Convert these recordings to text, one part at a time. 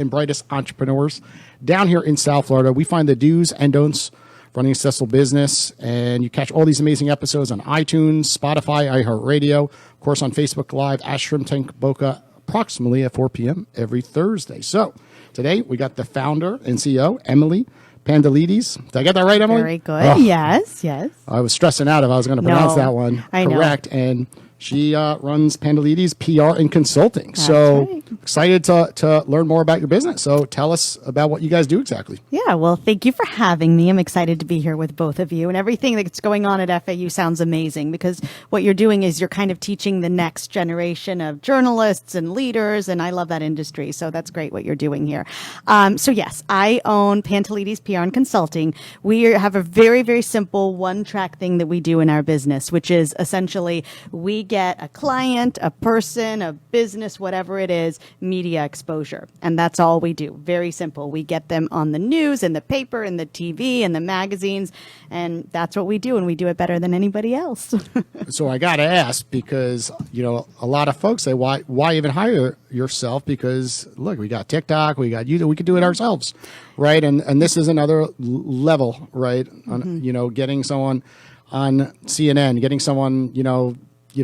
and brightest entrepreneurs down here in South Florida. We find the do's and don'ts running a successful business, and you catch all these amazing episodes on iTunes, Spotify, iHeartRadio, of course on Facebook Live at Shrimp Tank Boca, approximately at 4 p.m. every Thursday. So today we got the founder and CEO, Emily Pantelides. Did I get that right, Emily? Very good. Yes. I was stressing out if I was going to pronounce that one correct. And she runs Pantelides PR and Consulting. That's so right. Excited to learn more about your business. So tell us about what you guys do exactly. Yeah, well, thank you for having me. I'm excited to be here with both of you. And everything that's going on at FAU sounds amazing, because what you're doing is you're kind of teaching the next generation of journalists and leaders. And I love that industry. So that's great what you're doing here. So yes, I own Pantelides PR and Consulting. We have a very, very simple one-track thing that we do in our business, which is essentially we get a client, a person, a business, whatever it is, media exposure. And that's all we do. Very simple. We get them on the news, in the paper, in the TV, in the magazines. And that's what we do. And we do it better than anybody else. So I got to ask, because, a lot of folks say, why even hire yourself? Because look, we got TikTok, we got YouTube, we could do it ourselves. Right. And this is another level, right? On, getting someone on CNN, getting someone,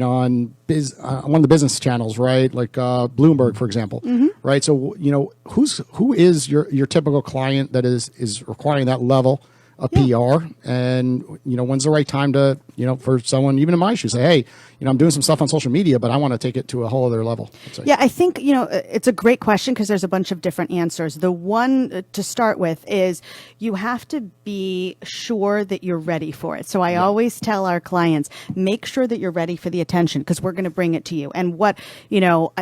on one of the business channels, right? Like Bloomberg, for example, right? So, who is your typical client that is requiring that level of PR? And, when's the right time to, for someone, even in my shoes, say, hey, I'm doing some stuff on social media, but I want to take it to a whole other level. Yeah, I think, it's a great question because there's a bunch of different answers. The one to start with is you have to be sure that you're ready for it. So I always tell our clients, make sure that you're ready for the attention, because we're going to bring it to you. And what,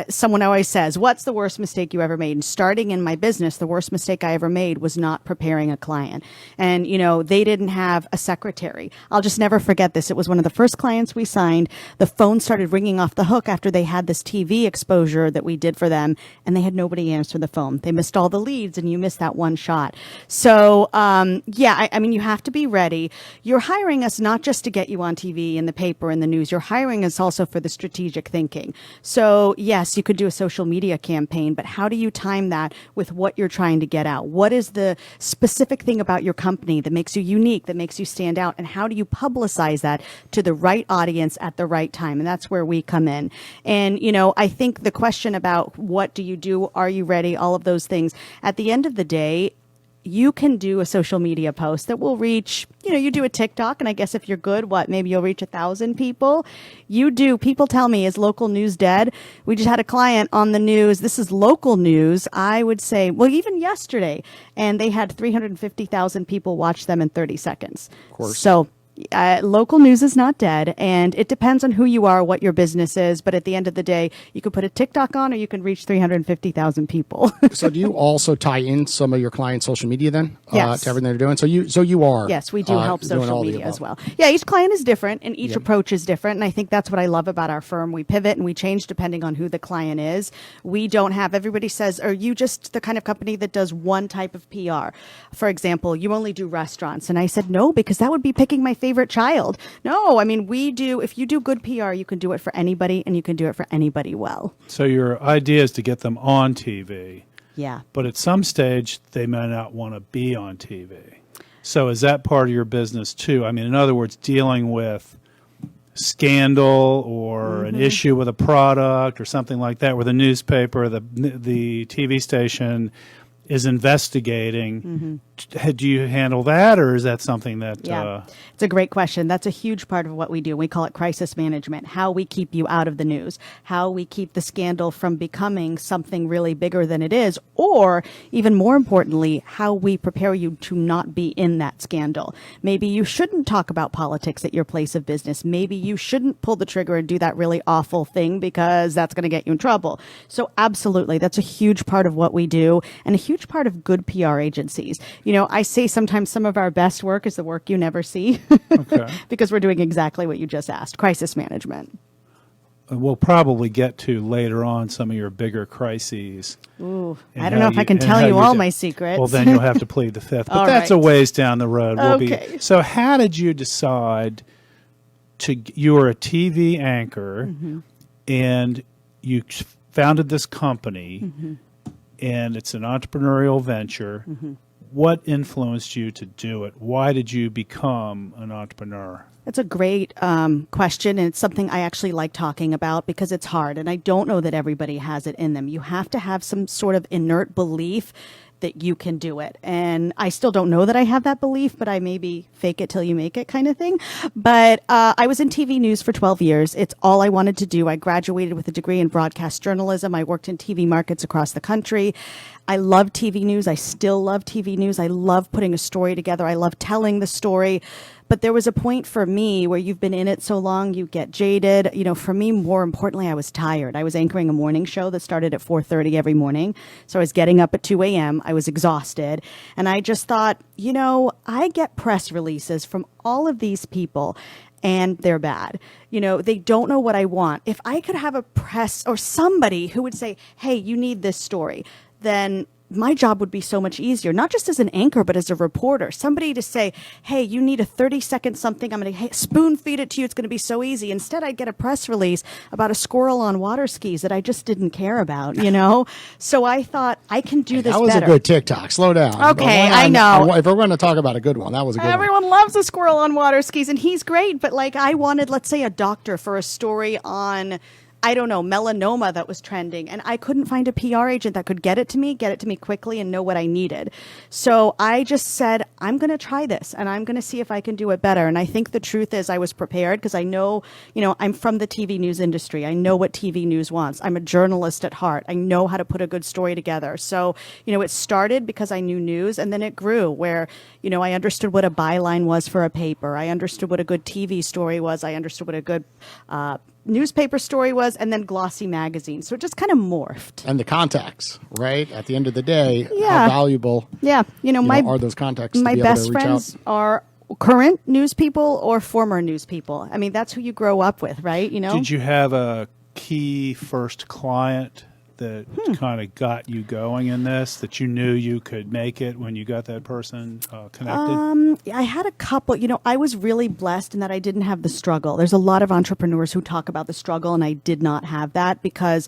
someone always says, what's the worst mistake you ever made? And starting in my business, the worst mistake I ever made was not preparing a client. And, they didn't have a secretary. I'll just never forget this. It was one of the first clients we signed. The phone started ringing off the hook after they had this TV exposure that we did for them, and they had nobody answer the phone. They missed all the leads, and you missed that one shot. So, I mean, you have to be ready. You're hiring us not just to get you on TV and the paper and the news. You're hiring us also for the strategic thinking. So, yes, you could do a social media campaign, but how do you time that with what you're trying to get out? What is the specific thing about your company that makes you unique, that makes you stand out, and how do you publicize that to the right audience at the right time? And that's where we come in. And, I think the question about what do you do, are you ready, all of those things, at the end of the day, you can do a social media post that will reach, you do a TikTok, and I guess if you're good, maybe you'll reach 1,000 people. People tell me, is local news dead? We just had a client on the news. This is local news. I would say, even yesterday, and they had 350,000 people watch them in 30 seconds. Of course. So local news is not dead, and it depends on who you are, what your business is. But at the end of the day, you can put a TikTok on, or you can reach 350,000 people. So do you also tie in some of your clients' social media then? Yes. To everything they're doing? So you are. Yes, we do help social media as well. Yeah, each client is different, and each approach is different. And I think that's what I love about our firm. We pivot and we change depending on who the client is. We don't have, everybody says, are you just the kind of company that does one type of PR? For example, you only do restaurants. And I said, no, because that would be picking my favorite child. No, I mean, if you do good PR, you can do it for anybody, and you can do it for anybody well. So your idea is to get them on TV. Yeah. But at some stage, they may not want to be on TV. So is that part of your business too? I mean, in other words, dealing with scandal or an issue with a product or something like that, where the newspaper, the TV station is investigating. Do you handle that, or is that something that... It's a great question. That's a huge part of what we do. We call it crisis management, how we keep you out of the news, how we keep the scandal from becoming something really bigger than it is, or even more importantly, how we prepare you to not be in that scandal. Maybe you shouldn't talk about politics at your place of business. Maybe you shouldn't pull the trigger and do that really awful thing, because that's going to get you in trouble. So absolutely, that's a huge part of what we do, and a huge part of good PR agencies. I say sometimes some of our best work is the work you never see. Okay. Because we're doing exactly what you just asked, crisis management. We'll probably get to later on some of your bigger crises. Ooh, I don't know if I can tell you all my secrets. Well, then you'll have to plead the fifth. But that's a ways down the road. So how did you decide you were a TV anchor and you founded this company. and it's an entrepreneurial venture. What influenced you to do it? Why did you become an entrepreneur? That's a great question, and it's something I actually like talking about because it's hard, and I don't know that everybody has it in them. You have to have some sort of inert belief that you can do it. And I still don't know that I have that belief, but I maybe fake it till you make it kind of thing. But I was in TV news for 12 years. It's all I wanted to do. I graduated with a degree in broadcast journalism. I worked in TV markets across the country. I love TV news. I still love TV news. I love putting a story together. I love telling the story. But there was a point for me where you've been in it so long, you get jaded. You know, for me, more importantly, I was tired. I was anchoring a morning show that started at 4:30 every morning. So I was getting up at 2 a.m. I was exhausted. And I just thought, you know, I get press releases from all of these people and they're bad. You know, they don't know what I want. If I could have a press or somebody who would say, hey, you need this story, then my job would be so much easier, not just as an anchor, but as a reporter. Somebody to say, hey, you need a 30-second something. I'm going to spoon feed it to you. It's going to be so easy. Instead, I'd get a press release about a squirrel on water skis that I just didn't care about, you know? So I thought, I can do this better. That was a good TikTok. Slow down. Okay, I know. If we're going to talk about a good one, that was a good one. Everyone loves a squirrel on water skis, and he's great. But, like, I wanted, let's say, a doctor for a story on, I don't know, melanoma that was trending. And I couldn't find a PR agent that could get it to me quickly and know what I needed. So I just said, I'm going to try this and I'm going to see if I can do it better. And I think the truth is I was prepared because I know, you know, I'm from the TV news industry. I know what TV news wants. I'm a journalist at heart. I know how to put a good story together. So, you know, it started because I knew news and then it grew where, you know, I understood what a byline was for a paper. I understood what a good TV story was. I understood what a good, newspaper story was, and then glossy magazine. So it just kind of morphed. And the contacts, right? At the end of the day, Yeah. how valuable Yeah. are those contacts my to be able best to reach friends out? are current news people or former news people. I mean, that's who you grow up with, right? You know? Did you have a key first client that kind of got you going in this, that you knew you could make it when you got that person connected? I had a couple. You know, I was really blessed in that I didn't have the struggle. There's a lot of entrepreneurs who talk about the struggle, and I did not have that because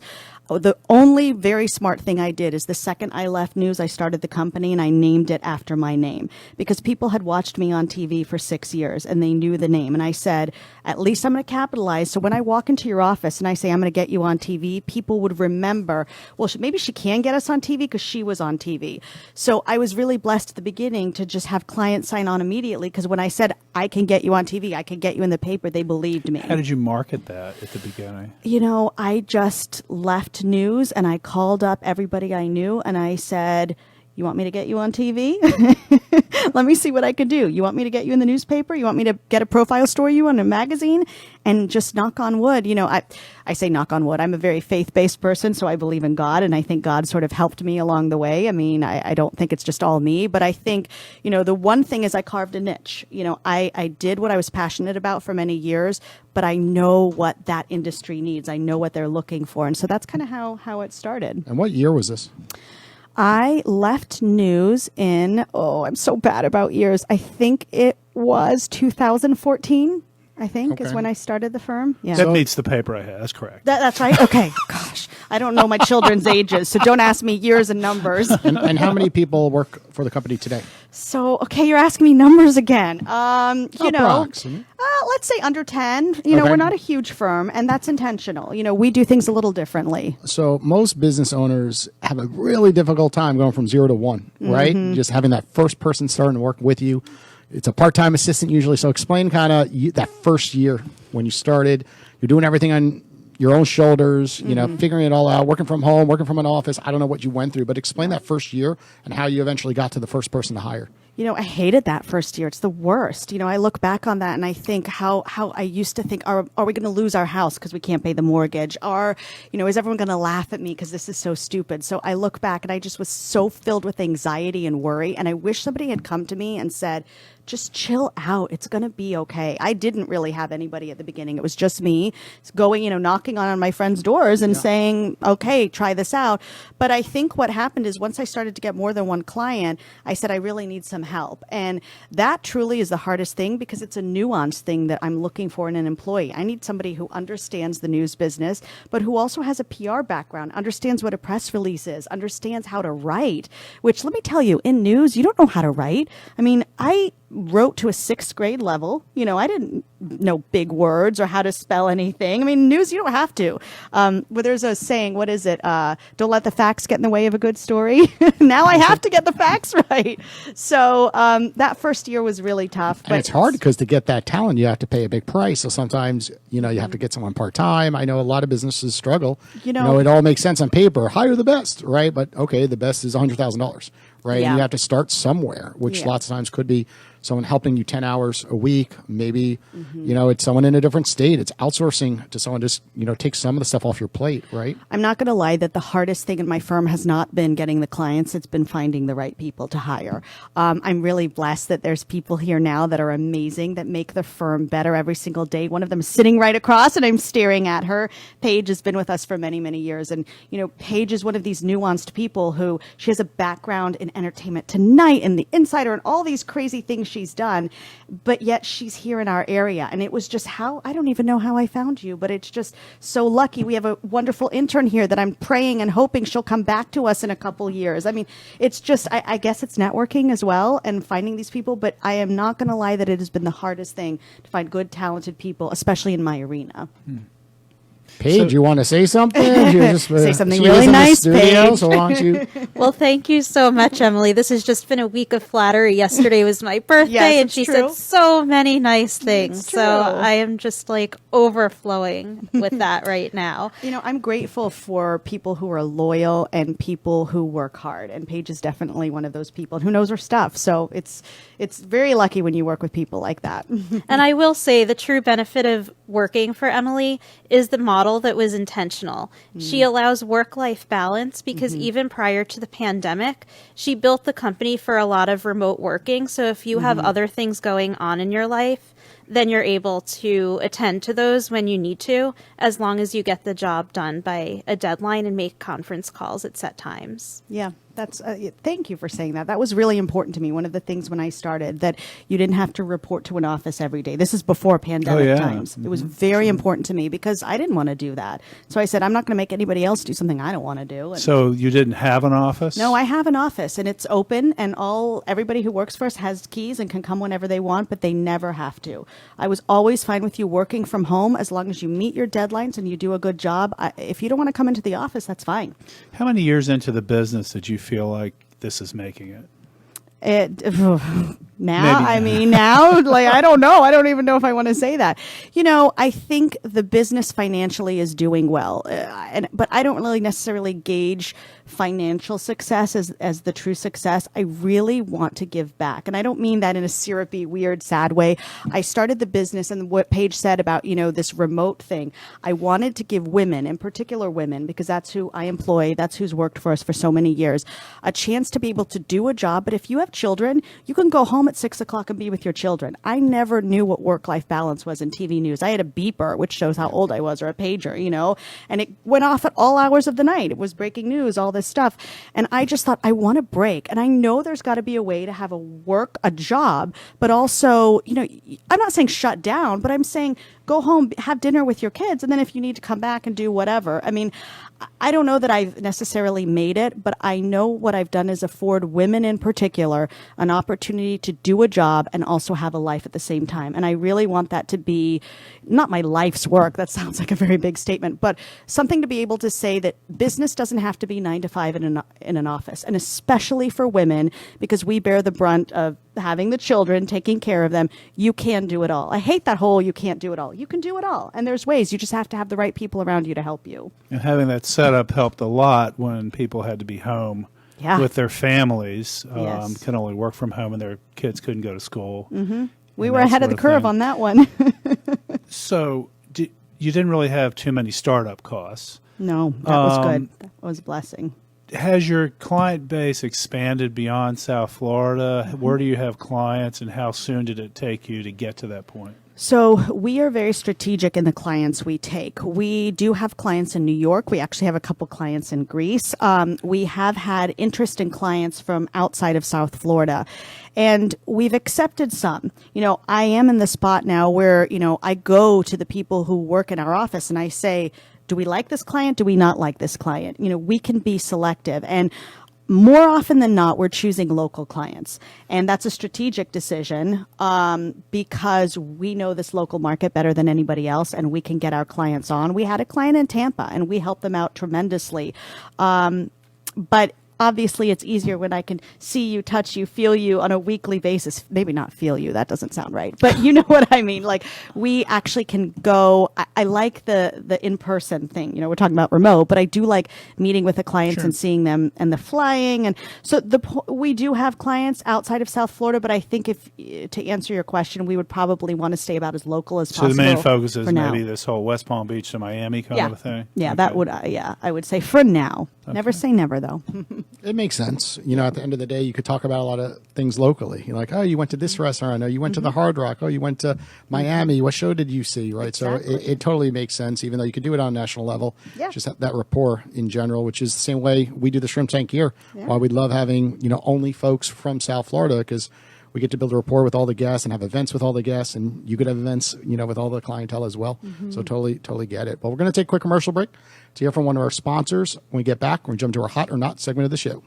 the only very smart thing I did is the second I left news, I started the company and I named it after my name because people had watched me on TV for 6 years and they knew the name. And I said, at least I'm going to capitalize. So when I walk into your office and I say, I'm going to get you on TV, people would remember, well, maybe she can get us on TV because she was on TV. So I was really blessed at the beginning to just have clients sign on immediately because when I said, I can get you on TV, I can get you in the paper, they believed me. How did you market that at the beginning? You know, I just left news and I called up everybody I knew and I said, you want me to get you on TV? Let me see what I could do. You want me to get you in the newspaper? You want me to get a profile story you on a magazine? And just knock on wood. You know, I say knock on wood. I'm a very faith-based person, so I believe in God, and I think God sort of helped me along the way. I mean, I don't think it's just all me, but I think, you know, the one thing is I carved a niche. You know, I did what I was passionate about for many years, but I know what that industry needs. I know what they're looking for. And so that's kind of how it started. And what year was this? I left news in, I'm so bad about years. I think it was 2014, I think, is Okay. when I started the firm. Yeah. That beats the paper I had. That's correct. That's right? Okay. Gosh, I don't know my children's ages, so don't ask me years and numbers. And how many people work for the company today? So, okay, you're asking me numbers again. You know, Approximate. let's say under 10. You know, Okay. we're not a huge firm, and that's intentional. You know, we do things a little differently. So most business owners have a really difficult time going from 0 to 1, right? Just having that first person starting to work with you. It's a part-time assistant usually. So explain kind of that first year when you started. You're doing everything on your own shoulders, you know, figuring it all out, working from home, working from an office. I don't know what you went through, but explain that first year and how you eventually got to the first person to hire. You know, I hated that first year. It's the worst. You know, I look back on that and I think how I used to think, are we going to lose our house because we can't pay the mortgage? Is everyone going to laugh at me because this is so stupid? So I look back and I just was so filled with anxiety and worry. And I wish somebody had come to me and said, just chill out. It's going to be okay. I didn't really have anybody at the beginning. It was just me going, you know, knocking on my friends' doors and saying, okay, try this out. But I think what happened is once I started to get more than one client, I said, I really need some help. And that truly is the hardest thing because it's a nuanced thing that I'm looking for in an employee. I need somebody who understands the news business, but who also has a PR background, understands what a press release is, understands how to write, which let me tell you, in news, you don't know how to write. I mean, I wrote to a 6th grade level. You know, I didn't know big words or how to spell anything. I mean, news, you don't have to. Well, there's a saying, what is it? Don't let the facts get in the way of a good story. Now I have to get the facts right. So that first year was really tough. And it's hard because to get that talent, you have to pay a big price. So sometimes, you know, you have to get someone part-time. I know a lot of businesses struggle. You know, it all makes sense on paper. Hire the best, right? But okay, the best is $100,000, right? Yeah. And you have to start somewhere, which lots of times could be someone helping you 10 hours a week. Maybe, you know, it's someone in a different state. It's outsourcing to someone, just, you know, take some of the stuff off your plate, right? I'm not going to lie that the hardest thing in my firm has not been getting the clients. It's been finding the right people to hire. I'm really blessed that there's people here now that are amazing, that make the firm better every single day. One of them is sitting right across and I'm staring at her. Paige has been with us for many, many years. And, you know, Paige is one of these nuanced people who she has a background in Entertainment Tonight and The Insider and all these crazy things she's done, but yet she's here in our area. And it was just I don't even know how I found you, but it's just so lucky. We have a wonderful intern here that I'm praying and hoping she'll come back to us in a couple years. I mean, it's just, I guess it's networking as well and finding these people, but I am not going to lie that it has been the hardest thing to find good, talented people, especially in my arena. Paige, you want to say something? Say something really nice, Paige. So why don't you? Well, thank you so much, Emily. This has just been a week of flattery. Yesterday was my birthday, Yes, and she true. said so many nice things. It's true. So I am just like overflowing with that right now. You know, I'm grateful for people who are loyal and people who work hard. And Paige is definitely one of those people and who knows her stuff. So it's very lucky when you work with people like that. And I will say the true benefit of working for Emily is the model that was intentional. She allows work-life balance because even prior to the pandemic, she built the company for a lot of remote working. So if you have other things going on in your life, then you're able to attend to those when you need to, as long as you get the job done by a deadline and make conference calls at set times. Yeah, that's thank you for saying that. That was really important to me. One of the things when I started, that you didn't have to report to an office every day. This is before pandemic times. It was very important to me because I didn't want to do that. So I said, I'm not going to make anybody else do something I don't want to do. And So you didn't have an office? no, I have an office and it's open, and everybody who works for us has keys and can come whenever they want, but they never have to. I was always fine with you working from home as long as you meet your deadlines and you do a good job. If you don't want to come into the office, that's fine. How many years into the business did you feel like this is making it? Now, like, I don't know. I don't even know if I want to say that. You know, I think the business financially is doing well, but I don't really necessarily gauge financial success as the true success. I really want to give back. And I don't mean that in a syrupy, weird, sad way. I started the business, and what Paige said about, you know, this remote thing, I wanted to give women, in particular women, because that's who I employ, that's who's worked for us for so many years, a chance to be able to do a job. But if you have children, you can go home at 6 o'clock and be with your children. I never knew what work-life balance was in TV news. I had a beeper, which shows how old I was, or a pager, you know, and it went off at all hours of the night. It was breaking news, all this stuff. And I just thought, I want a break. And I know there's got to be a way to have a job, but also, you know, I'm not saying shut down, but I'm saying go home, have dinner with your kids, and then if you need to come back and do whatever. I mean, I don't know that I've necessarily made it, but I know what I've done is afford women in particular an opportunity to do a job and also have a life at the same time. And I really want that to be not my life's work. That sounds like a very big statement, but something to be able to say that business doesn't have to be 9 to 5 in an office, and especially for women, because we bear the brunt of having the children, taking care of them. You can do it all. I hate that whole you can't do it all. You can do it all. And there's ways. You just have to have the right people around you to help you. And having that setup helped a lot when people had to be home with their families, Yes. can only work from home and their kids couldn't go to school. We were ahead of the curve on that one. So you didn't really have too many startup costs. No, that was good. That was a blessing. Has your client base expanded beyond South Florida? Where do you have clients, and how soon did it take you to get to that point? So we are very strategic in the clients we take. We do have clients in New York. We actually have a couple clients in Greece. We have had interest in clients from outside of South Florida, and we've accepted some. I am in the spot now where, I go to the people who work in our office and I say, do we like this client? Do we not like this client? We can be selective, and more often than not, we're choosing local clients. And that's a strategic decision because we know this local market better than anybody else, and we can get our clients on. We had a client in Tampa, and we helped them out tremendously. But obviously, it's easier when I can see you, touch you, feel you on a weekly basis. Maybe not feel you. That doesn't sound right. But you know what I mean? Like, we actually can go. I like the in-person thing. We're talking about remote, but I do like meeting with the clients and seeing them and the flying. And so we do have clients outside of South Florida, but I think to answer your question, we would probably want to stay about as local as possible. So the main focus is now. maybe this whole West Palm Beach to Miami kind of a thing? Yeah, Okay. that would, I would say for now. Okay. Never say never, though. It makes sense. At the end of the day, you could talk about a lot of things locally. You're like, oh, you went to this restaurant. Oh, you went to the Hard Rock. Oh, you went to Miami. What show did you see? Right. Exactly. So it totally makes sense, even though you could do it on a national level. Yeah. Just have that rapport in general, which is the same way we do the Shrimp Tank here. Yeah. Why we love having, only folks from South Florida, because we get to build a rapport with all the guests and have events with all the guests, and you could have events, with all the clientele as well. So totally get it. But we're going to take a quick commercial break to hear from one of our sponsors. When we get back, we're going to jump to our Hot or Not segment of the show.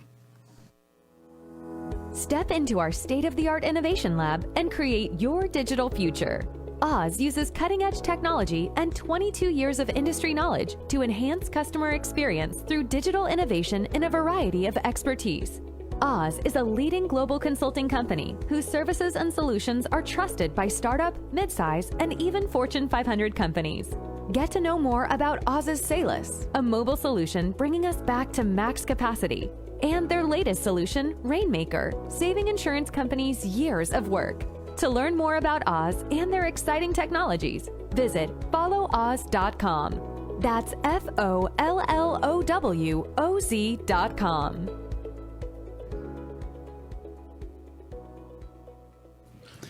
Step into our state-of-the-art innovation lab and create your digital future. Oz uses cutting-edge technology and 22 years of industry knowledge to enhance customer experience through digital innovation in a variety of expertise. Oz is a leading global consulting company whose services and solutions are trusted by startup, midsize, and even Fortune 500 companies. Get to know more about Oz's Salus, a mobile solution bringing us back to max capacity, and their latest solution, Rainmaker, saving insurance companies years of work. To learn more about Oz and their exciting technologies, visit followoz.com. That's FOLLOWOZ.com.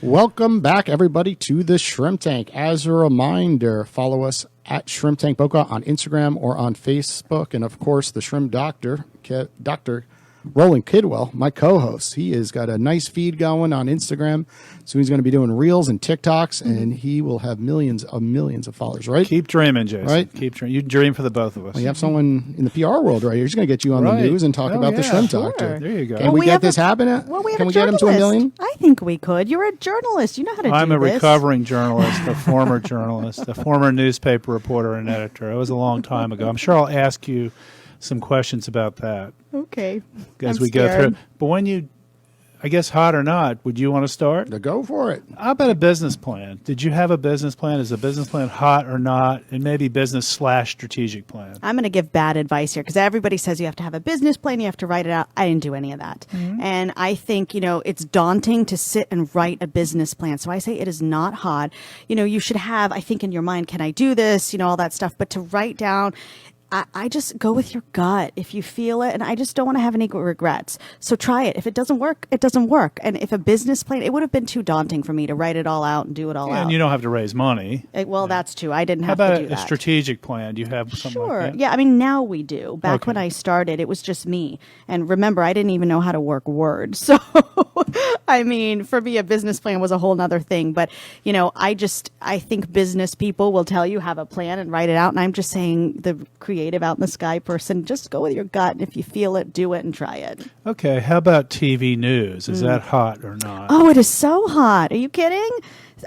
Welcome back, everybody, to the Shrimp Tank. As a reminder, follow us at Shrimp Tank Boca on Instagram or on Facebook. And, of course, the Shrimp Doctor, Dr. Roland Kidwell, my co-host. He has got a nice feed going on Instagram. So he's going to be doing Reels and TikToks, and he will have millions of followers, right? Keep dreaming, Jason. Right? Keep dreaming. You dream for the both of us. Well, you have someone in the PR world right here. He's going to get you on the news and talk about the Shrimp Doctor. There you go. Can we get this happening? Well, we have Can a we get him to a million? I think we could. You're a journalist. You know how to do this. I'm a recovering journalist, a former journalist, a former newspaper reporter and editor. It was a long time ago. I'm sure I'll ask you some questions about that. Okay. As we go through. But when you, I guess, hot or not, would you want to start? Go for it. How about a business plan? Did you have a business plan? Is a business plan hot or not? And maybe business/strategic plan. I'm going to give bad advice here because everybody says you have to have a business plan, you have to write it out. I didn't do any of that. And I think, it's daunting to sit and write a business plan. So I say it is not hot. You should have, I think, in your mind, can I do this? All that stuff. But to write down, I just go with your gut if you feel it, and I just don't want to have any regrets. So try it. If it doesn't work, it doesn't work. And if a business plan, it would have been too daunting for me to write it all out and do it all out. And you don't have to raise money. That's true. I didn't How have to do about that. a strategic plan? Do you have something like that? Yeah, now we do. Back when I started, it was just me. And remember, I didn't even know how to work Word. So, for me, a business plan was a whole nother thing. But, I think business people will tell you have a plan and write it out. And I'm just saying the creative out in the sky person, just go with your gut. And if you feel it, do it and try it. Okay. How about TV news? Is that hot or not? Oh, it is so hot. Are you kidding?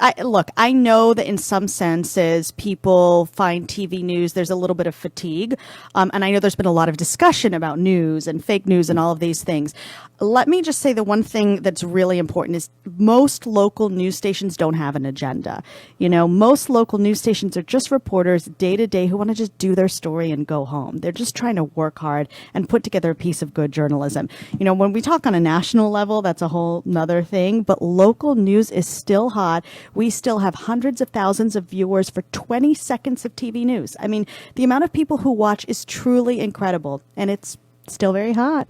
I know that in some senses people find TV news, there's a little bit of fatigue. And I know there's been a lot of discussion about news and fake news and all of these things. Let me just say the one thing that's really important is most local news stations don't have an agenda. Most local news stations are just reporters day to day who want to just do their story and go home. They're just trying to work hard and put together a piece of good journalism. When we talk on a national level, that's a whole nother thing, but local news is still hot. We still have hundreds of thousands of viewers for 20 seconds of TV news. The amount of people who watch is truly incredible, and it's still very hot.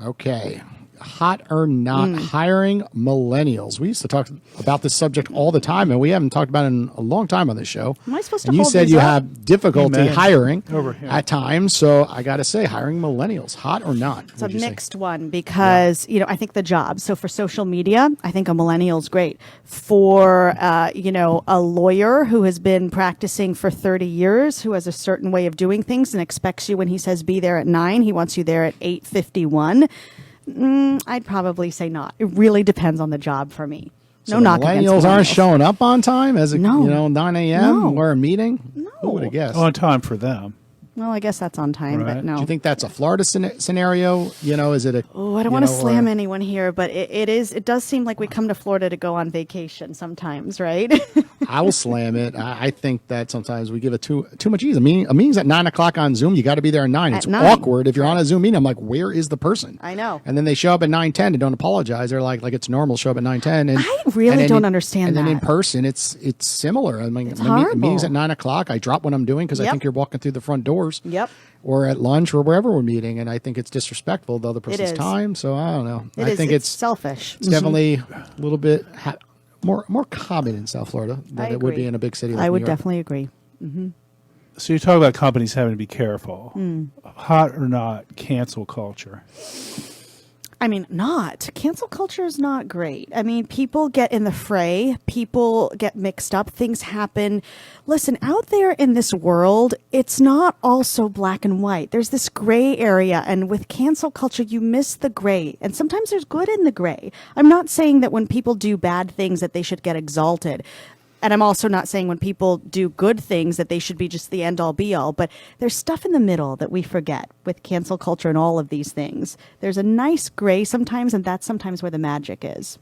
Okay. hot or not hiring millennials. We used to talk about this subject all the time, and we haven't talked about it in a long time on this show. Am I supposed to and you hold said these you up? have difficulty Amen. hiring Over here. at times, so I got to say, hiring millennials, hot or not? It's a mixed one because, I think the job. So for social media, I think a millennial's great. For, a lawyer who has been practicing for 30 years, who has a certain way of doing things and expects you when he says be there at 9, he wants you there at 8:51. I'd probably say not. It really depends on the job for me. So No knock against millennials aren't millennials. showing up on time as No. 9 a.m. No. or a meeting. No. Who would have guessed? On time for them. Well, I guess that's on time, Right. but no. Do you think that's a Florida scenario? Is it a? Oh, I don't want to slam anyone here, but it does seem like we come to Florida to go on vacation sometimes, right? I will slam it. I think that sometimes we give it too much ease. A meeting's at 9 o'clock on Zoom. You got to be there at 9. It's 9. awkward if you're on a Zoom meeting. I'm like, where is the person? I know. And then they show up at 9:10 and don't apologize. They're like it's normal. Show up at 9:10. And I really and then don't understand And then in that. person, it's similar. I mean, It's my horrible. meeting's at 9 o'clock. I drop what I'm doing because I Yep. think you're walking through the front doors. Yep. Or at lunch or wherever we're meeting, and I think it's disrespectful the other person's is. time. So I don't know. It I is, think it's it's selfish. It's definitely a little bit more common in South Florida than I it would be agree. in a big city like I would New York. definitely agree. So you talk about companies having to be careful. Hot or not, cancel culture. I mean, cancel culture is not great. I mean, people get in the fray, people get mixed up, things happen. Listen, out there in this world, it's not all so black and white. There's this gray area, and with cancel culture, you miss the gray. And sometimes there's good in the gray. I'm not saying that when people do bad things that they should get exalted. And I'm also not saying when people do good things that they should be just the end all be all, but there's stuff in the middle that we forget with cancel culture and all of these things. There's a nice gray sometimes, and that's sometimes where the magic is.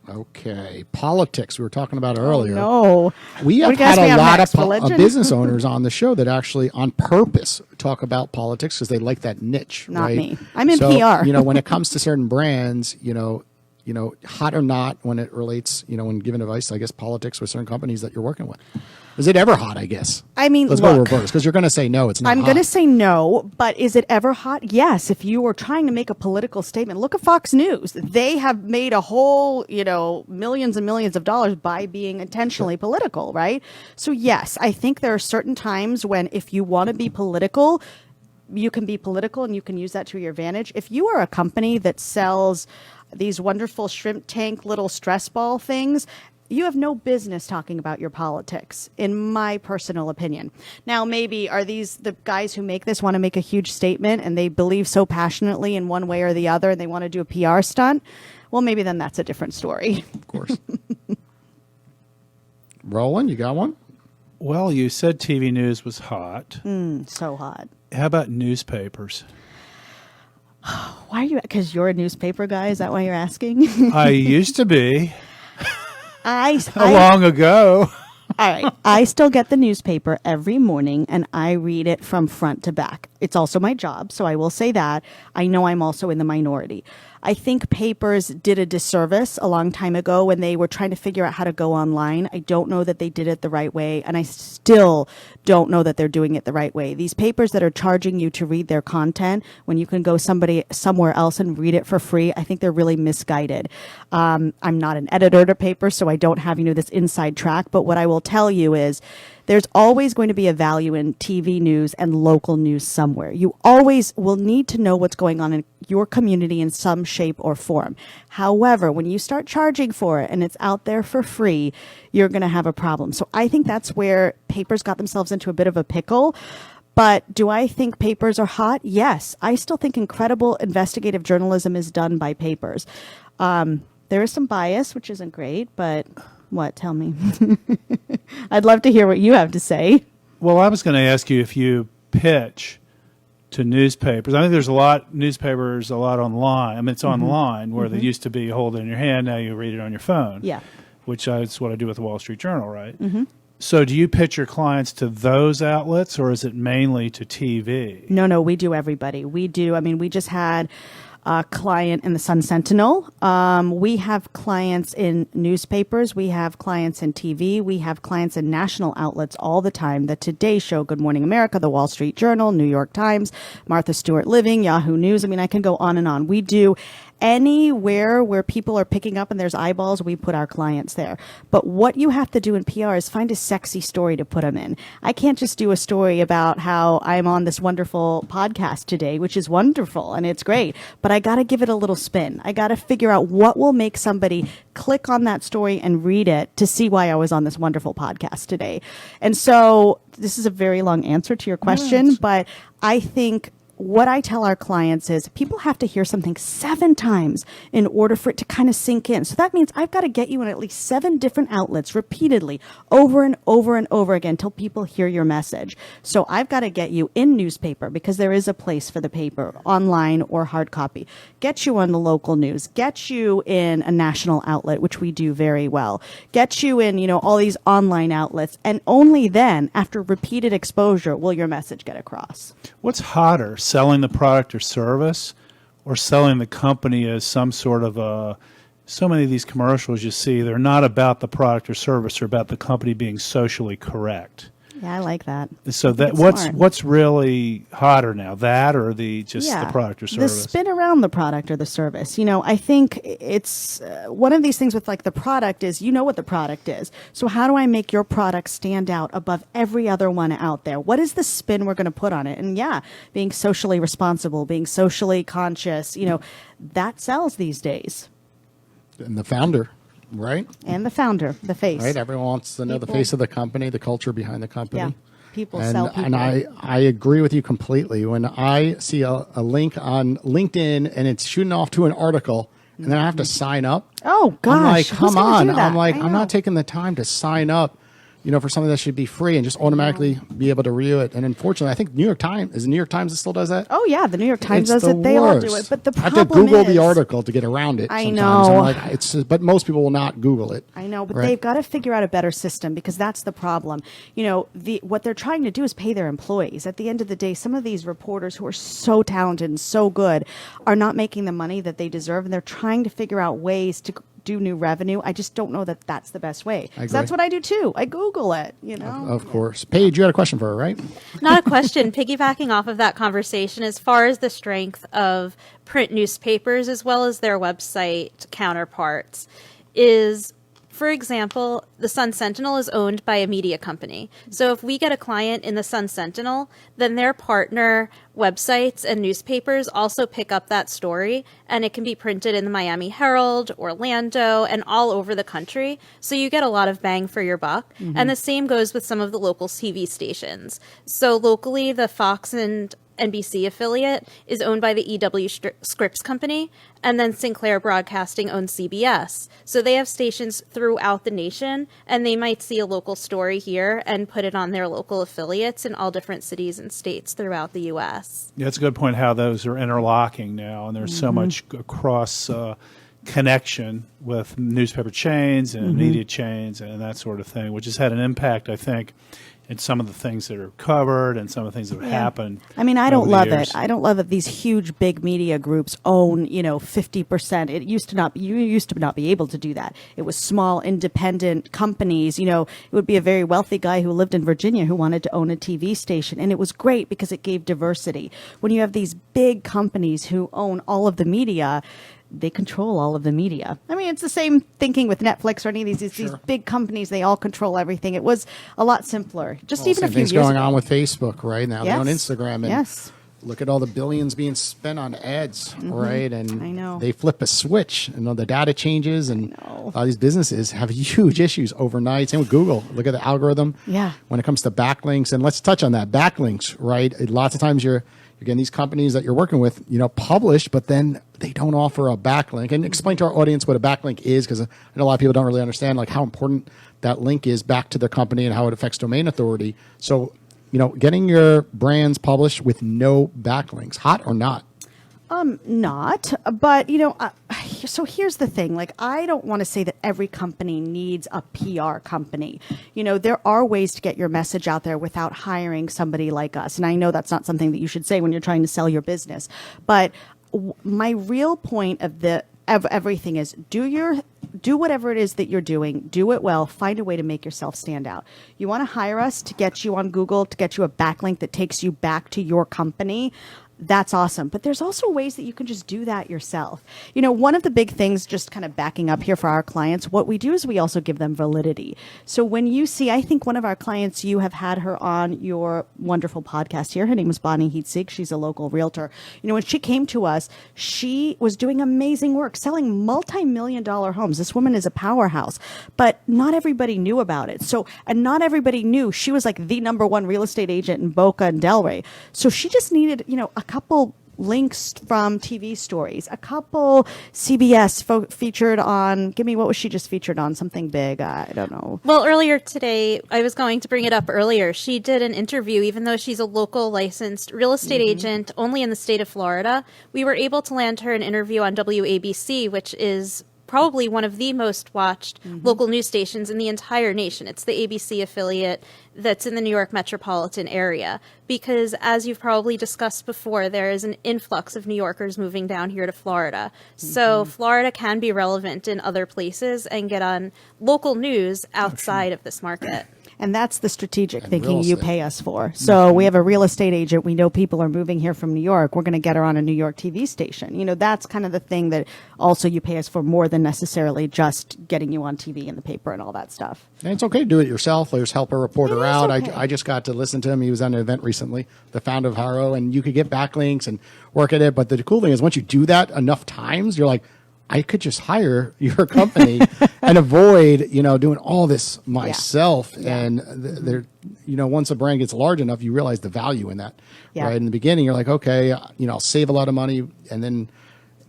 Okay, politics we were talking about earlier. No. We have What do you guys had a have lot next? of Religion? business owners on the show that actually on purpose talk about politics because they like that niche. Not right? me. I'm in so, PR. When it comes to certain brands, hot or not when it relates, when giving advice, I guess politics with certain companies that you're working with. Is it ever hot, I guess? I mean, Let's go look, reverse because you're going to say no, it's not I'm hot. going to say no, but is it ever hot? Yes. If you were trying to make a political statement, look at Fox News. They have made a whole, millions and millions of dollars by being intentionally political, right? So yes, I think there are certain times when if you want to be political, you can be political and you can use that to your advantage. If you are a company that sells these wonderful shrimp tank little stress ball things, you have no business talking about your politics, in my personal opinion. Now, maybe are these the guys who make this want to make a huge statement and they believe so passionately in one way or the other and they want to do a PR stunt? Well, maybe then that's a different story. Of course. Roland, you got one? Well, you said TV news was hot. So hot. How about newspapers? Why are you? Because you're a newspaper guy. Is that why you're asking? I used to be I long ago. All right. I still get the newspaper every morning and I read it from front to back. It's also my job, so I will say that. I know I'm also in the minority. I think papers did a disservice a long time ago when they were trying to figure out how to go online. I don't know that they did it the right way, and I still don't know that they're doing it the right way. These papers that are charging you to read their content when you can go somewhere else and read it for free, I think they're really misguided. I'm not an editor to papers, so I don't have, this inside track, but what I will tell you is there's always going to be a value in TV news and local news somewhere. You always will need to know what's going on in your community in some shape or form. However, when you start charging for it and it's out there for free, you're going to have a problem. So I think that's where papers got themselves into a bit of a pickle. But do I think papers are hot? Yes. I still think incredible investigative journalism is done by papers. There is some bias, which isn't great, but what? Tell me. I'd love to hear what you have to say. Well, I was going to ask you if you pitch to newspapers. I think there's newspapers a lot online. I mean, it's online where they used to be you hold it in your hand. Now you read it on your phone. Yeah. Which is what I do with the Wall Street Journal, right? Mm-hmm. So do you pitch your clients to those outlets or is it mainly to TV? No, we do everybody. We do. I mean, we just had client in the Sun Sentinel. We have clients in newspapers. We have clients in TV. We have clients in national outlets all the time. The Today Show, Good Morning America, The Wall Street Journal, New York Times, Martha Stewart Living, Yahoo News. I mean, I can go on and on. We do anywhere where people are picking up and there's eyeballs, we put our clients there. But what you have to do in PR is find a sexy story to put them in. I can't just do a story about how I'm on this wonderful podcast today, which is wonderful and it's great, but I got to give it a little spin. I got to figure out what will make somebody click on that story and read it to see why I was on this wonderful podcast today. And so this is a very long answer to your question, but I think what I tell our clients is people have to hear something 7 times in order for it to kind of sink in. So that means I've got to get you in at least 7 different outlets repeatedly over and over and over again until people hear your message. So I've got to get you in newspaper because there is a place for the paper, online or hard copy. Get you on the local news. Get you in a national outlet, which we do very well. Get you in, all these online outlets. And only then, after repeated exposure, will your message get across. What's hotter, selling the product or service, or selling the company as some sort of a? So many of these commercials you see, they're not about the product or service; they're about the company being socially correct. Yeah, I like that. So that what's really hotter now, that or the product or service? The spin around the product or the service. I think it's one of these things with like the product is what the product is. So how do I make your product stand out above every other one out there? What is the spin we're going to put on it? And being socially responsible, being socially conscious, that sells these days. And the founder. Right? And the founder, the face. Right? Everyone wants to know the face of the company, the culture behind the company. Yeah. People sell people. And I agree with you completely. When I see a link on LinkedIn and it's shooting off to an article and then I have to sign up. Oh, gosh. I'm like, come on. I'm like, I'm not taking the time to sign up, for something that should be free and just automatically be able to review it. And unfortunately, I think New York Times that still does that? Oh, yeah. The New York Times does it. They all do it. But the problem I have to Google the article to get around it. I sometimes. know. I'm like, but most people will not Google it. I know, but right? they've got to figure out a better system because that's the problem. What they're trying to do is pay their employees. At the end of the day, some of these reporters who are so talented and so good are not making the money that they deserve, and they're trying to figure out ways to do new revenue. I just don't know that that's the best way. That's what I do too. I Google it, Of course. Paige, you had a question for her, right? Not a question. Piggybacking off of that conversation, as far as the strength of print newspapers as well as their website counterparts is, for example, the Sun Sentinel is owned by a media company. So if we get a client in the Sun Sentinel, then their partner websites and newspapers also pick up that story, and it can be printed in the Miami Herald, Orlando, and all over the country. So you get a lot of bang for your buck. Mm-hmm. And the same goes with some of the local TV stations. So locally, the Fox and NBC affiliate is owned by the EW Scripps Company, and then Sinclair Broadcasting owns CBS. So they have stations throughout the nation, and they might see a local story here and put it on their local affiliates in all different cities and states throughout the U.S. Yeah, it's a good point how those are interlocking now, and there's so much cross connection with newspaper chains and media chains and that sort of thing, which has had an impact, I think, in some of the things that are covered and some of the things that have happened. I mean, I don't love it. I don't love that these huge, big media groups own, 50%. It used to not. You used to not be able to do that. It was small, independent companies. It would be a very wealthy guy who lived in Virginia who wanted to own a TV station, and it was great because it gave diversity. When you have these big companies who own all of the media, they control all of the media. I mean, it's the same thinking with Netflix or any of these big companies. They all control everything. It was a lot simpler. Just even a few years ago. Going on with Facebook right now. They're on Instagram. And look at all the billions being spent on ads, right? And I know. They flip a switch and the data changes, and all these businesses have huge issues overnight. Same with Google. Look at the algorithm. Yeah. When it comes to backlinks, and let's touch on that. Backlinks, right? Lots of times you're getting these companies that you're working with, published, but then they don't offer a backlink. And explain to our audience what a backlink is, because I know a lot of people don't really understand how important that link is back to their company and how it affects domain authority. So, getting your brands published with no backlinks, hot or not? Not, but so here's the thing. I don't want to say that every company needs a PR company. There are ways to get your message out there without hiring somebody like us. And I know that's not something that you should say when you're trying to sell your business, but my real point of everything is do whatever it is that you're doing, do it well, find a way to make yourself stand out. You want to hire us to get you on Google, to get you a backlink that takes you back to your company. That's awesome. But there's also ways that you can just do that yourself. You know, one of the big things, just kind of backing up here for our clients, what we do is we also give them validity. So when you see, I think one of our clients, you have had her on your wonderful podcast here. Her name is Bonnie Heatsig. She's a local realtor. You know, when she came to us, she was doing amazing work, selling multi-million-dollar homes. This woman is a powerhouse, but not everybody knew about it. So, and not everybody knew she was like the number one real estate agent in Boca and Delray. So she just needed, you know, a couple links from TV stories, a couple CBS featured on, what was she just featured on? Something big. I don't know. Well, earlier today, I was going to bring it up earlier. She did an interview, even though she's a local licensed real estate agent only in the state of Florida. We were able to land her an interview on WABC, which is probably one of the most watched local news stations in the entire nation. It's the ABC affiliate that's in the New York metropolitan area. Because as you've probably discussed before, there is an influx of New Yorkers moving down here to Florida. So Florida can be relevant in other places and get on local news outside of this market. And that's the strategic And thinking real you estate. pay us for. So we have a real estate agent. We know people are moving here from New York. We're going to get her on a New York TV station. You know, that's kind of the thing that also you pay us for, more than necessarily just getting you on TV and the paper and all that stuff. And it's okay to do it yourself. There's help a reporter It is out. okay. I just got to listen to him. He was on an event recently, the founder of Haro, and you could get backlinks and work at it. But the cool thing is once you do that enough times, you're like, I could just hire your company and avoid, you know, doing all this myself. Yeah. And there, you know, once a brand gets large enough, you realize the value in that. Yeah. Right in the beginning, you're like, okay, you know, I'll save a lot of money, and then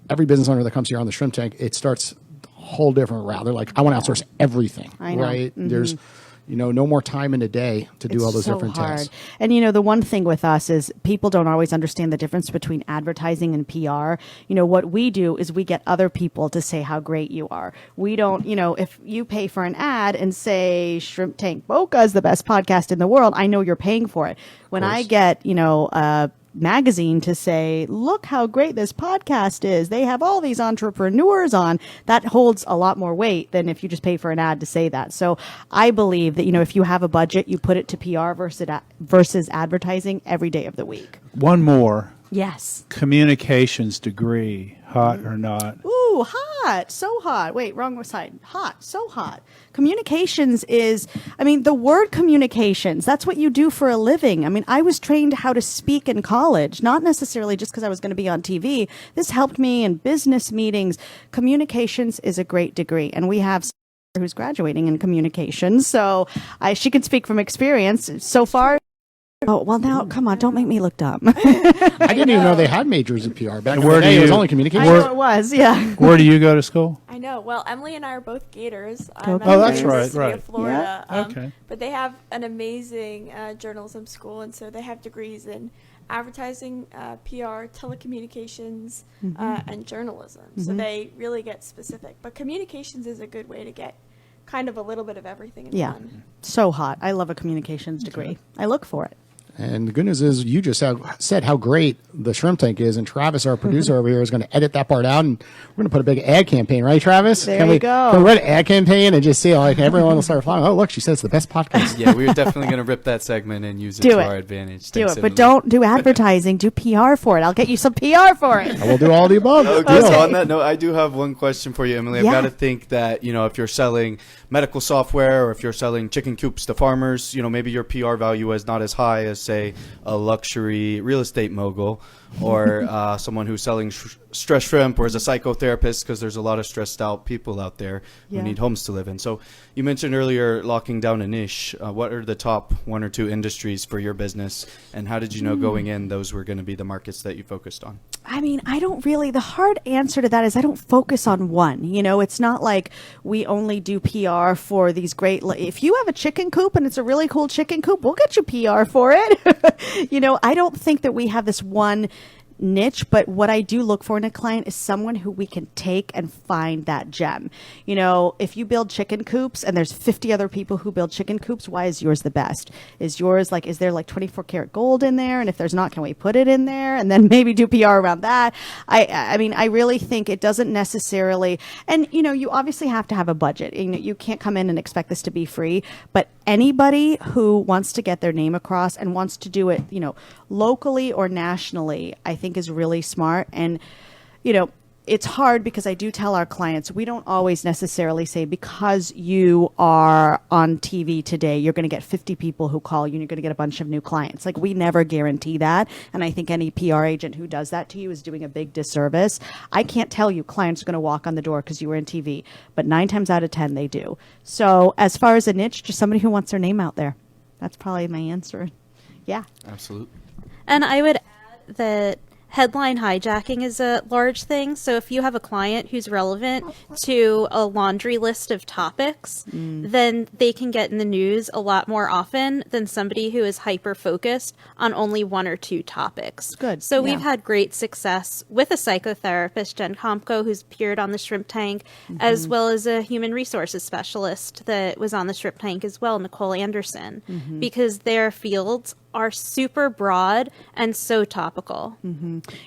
every business owner that comes here on the shrimp tank, it starts a whole different route. They're like, I want to outsource everything. I know. Right? There's, you know, no more time in a day to do all those so different hard. tasks. And you know, the one thing with us is people don't always understand the difference between advertising and PR. You know, what we do is we get other people to say how great you are. We don't, you know, if you pay for an ad and say Shrimp Tank Boca is the best podcast in the world, I know you're paying for it. When I get, you know, magazine to say, look how great this podcast is, they have all these entrepreneurs on, that holds a lot more weight than if you just pay for an ad to say that. So I believe that, you know, if you have a budget, you put it to PR versus advertising every day of the week. One more. Yes. Communications degree, hot or not? Ooh, hot. So hot. Wait, wrong side. Hot. So hot. Communications is, I mean, the word communications, that's what you do for a living. I mean, I was trained how to speak in college, not necessarily just because I was going to be on TV. This helped me in business meetings. Communications is a great degree, and we have someone who's graduating in communications, so she can speak from experience. So far, oh, well, now, come on, don't make me look dumb. I didn't even know they had majors in PR. Back in Where the do day, it was you- only I communication. know it was, yeah. Where do you go to school? I know. Well, Emily and I are both Gators. Oh, I'm at that's the right, University right. of Florida. Yeah, okay. But they have an amazing journalism school, and so they have degrees in advertising, PR, telecommunications, and journalism. So they really get specific. But communications is a good way to get kind of a little bit of everything in Yeah. one. So hot. I love a communications degree. I look for it. And the good news is you just said how great the shrimp tank is, and Travis, our producer over here, is going to edit that part out, and we're going to put a big ad campaign, right, Travis? There can you we, go. Can we run an ad campaign and just see, like, everyone will start following? Oh, look, she said it's the best podcast. Yeah, we're definitely going to rip that segment and use it Do to it. our advantage. Do Thanks, it, but Emily. don't do advertising. Do PR for it. I'll get you some PR for it. We'll do all the above. Okay, Deal. so on that note, I do have one question for you, Emily. I've Yeah. got to think that, you know, if you're selling medical software or if you're selling chicken coops to farmers, you know, maybe your PR value is not as high as, say, a luxury real estate mogul or someone who's selling stress shrimp or as a psychotherapist, because there's a lot of stressed out people out there Yeah. who need homes to live in. So you mentioned earlier locking down a niche. What are the top one or two industries for your business, and how did you know going in those were going to be the markets that you focused on? I mean, I don't really, the hard answer to that is I don't focus on one. You know, it's not like we only do PR for these great, if you have a chicken coop and it's a really cool chicken coop, we'll get you PR for it. You know, I don't think that we have this one niche, but what I do look for in a client is someone who we can take and find that gem. You know, if you build chicken coops and there's 50 other people who build chicken coops, why is yours the best? Is there like 24 karat gold in there? And if there's not, can we put it in there and then maybe do PR around that? I mean, I really think it doesn't necessarily, and you know, you obviously have to have a budget. You can't come in and expect this to be free, but anybody who wants to get their name across and wants to do it, you know, locally or nationally, I think is really smart. And, you know, it's hard because I do tell our clients, we don't always necessarily say because you are on TV today, you're going to get 50 people who call you and you're going to get a bunch of new clients. Like, we never guarantee that. And I think any PR agent who does that to you is doing a big disservice. I can't tell you clients are going to walk on the door because you were in TV, but 9 times out of 10, they do. So as far as a niche, just somebody who wants their name out there. That's probably my answer. Yeah. Absolutely. And I would add that headline hijacking is a large thing. So if you have a client who's relevant to a laundry list of topics, then they can get in the news a lot more often than somebody who is hyper focused on only 1 or 2 topics. Good. So Yeah. we've had great success with a psychotherapist, Jen Kompko, who's appeared on the Shrimp Tank, as well as a human resources specialist that was on the Shrimp Tank as well, Nicole Anderson, because their fields are super broad and so topical.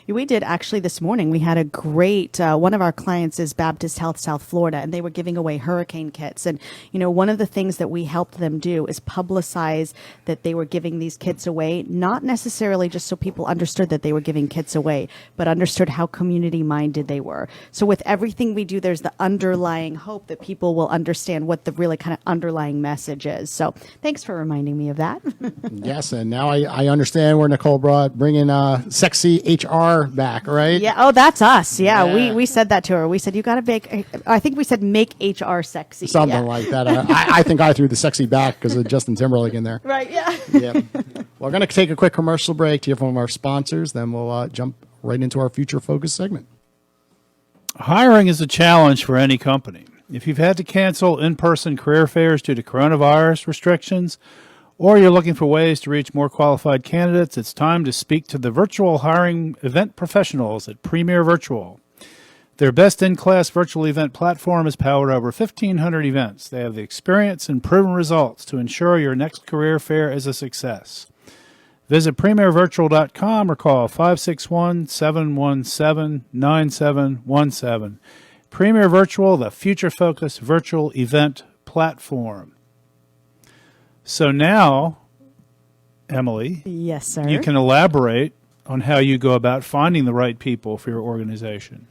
We did actually this morning. We had a great, one of our clients is Baptist Health South Florida, and they were giving away hurricane kits. And, you know, one of the things that we helped them do is publicize that they were giving these kits away, not necessarily just so people understood that they were giving kits away, but understood how community minded they were. So with everything we do, there's the underlying hope that people will understand what the really kind of underlying message is. So thanks for reminding me of that. Yes, and now I understand where Nicole brought bringing sexy HR back, right? Yeah. Oh, that's us. Yeah. Yeah. We said that to her. We said, you got to make, I think we said make HR sexy. Something Yeah. like that. I think I threw the sexy back because of Justin Timberlake in there. Right. Yeah. Yeah. We're going to take a quick commercial break to hear from our sponsors. Then we'll jump right into our future focus segment. Hiring is a challenge for any company. If you've had to cancel in-person career fairs due to coronavirus restrictions, or you're looking for ways to reach more qualified candidates, it's time to speak to the virtual hiring event professionals at Premier Virtual. Their best-in-class virtual event platform has powered over 1,500 events. They have the experience and proven results to ensure your next career fair is a success. Visit premiervirtual.com or call 561-717-9717. Premier Virtual, the future-focused virtual event platform. So now, Emily, Yes, sir. you can elaborate on how you go about finding the right people for your organization.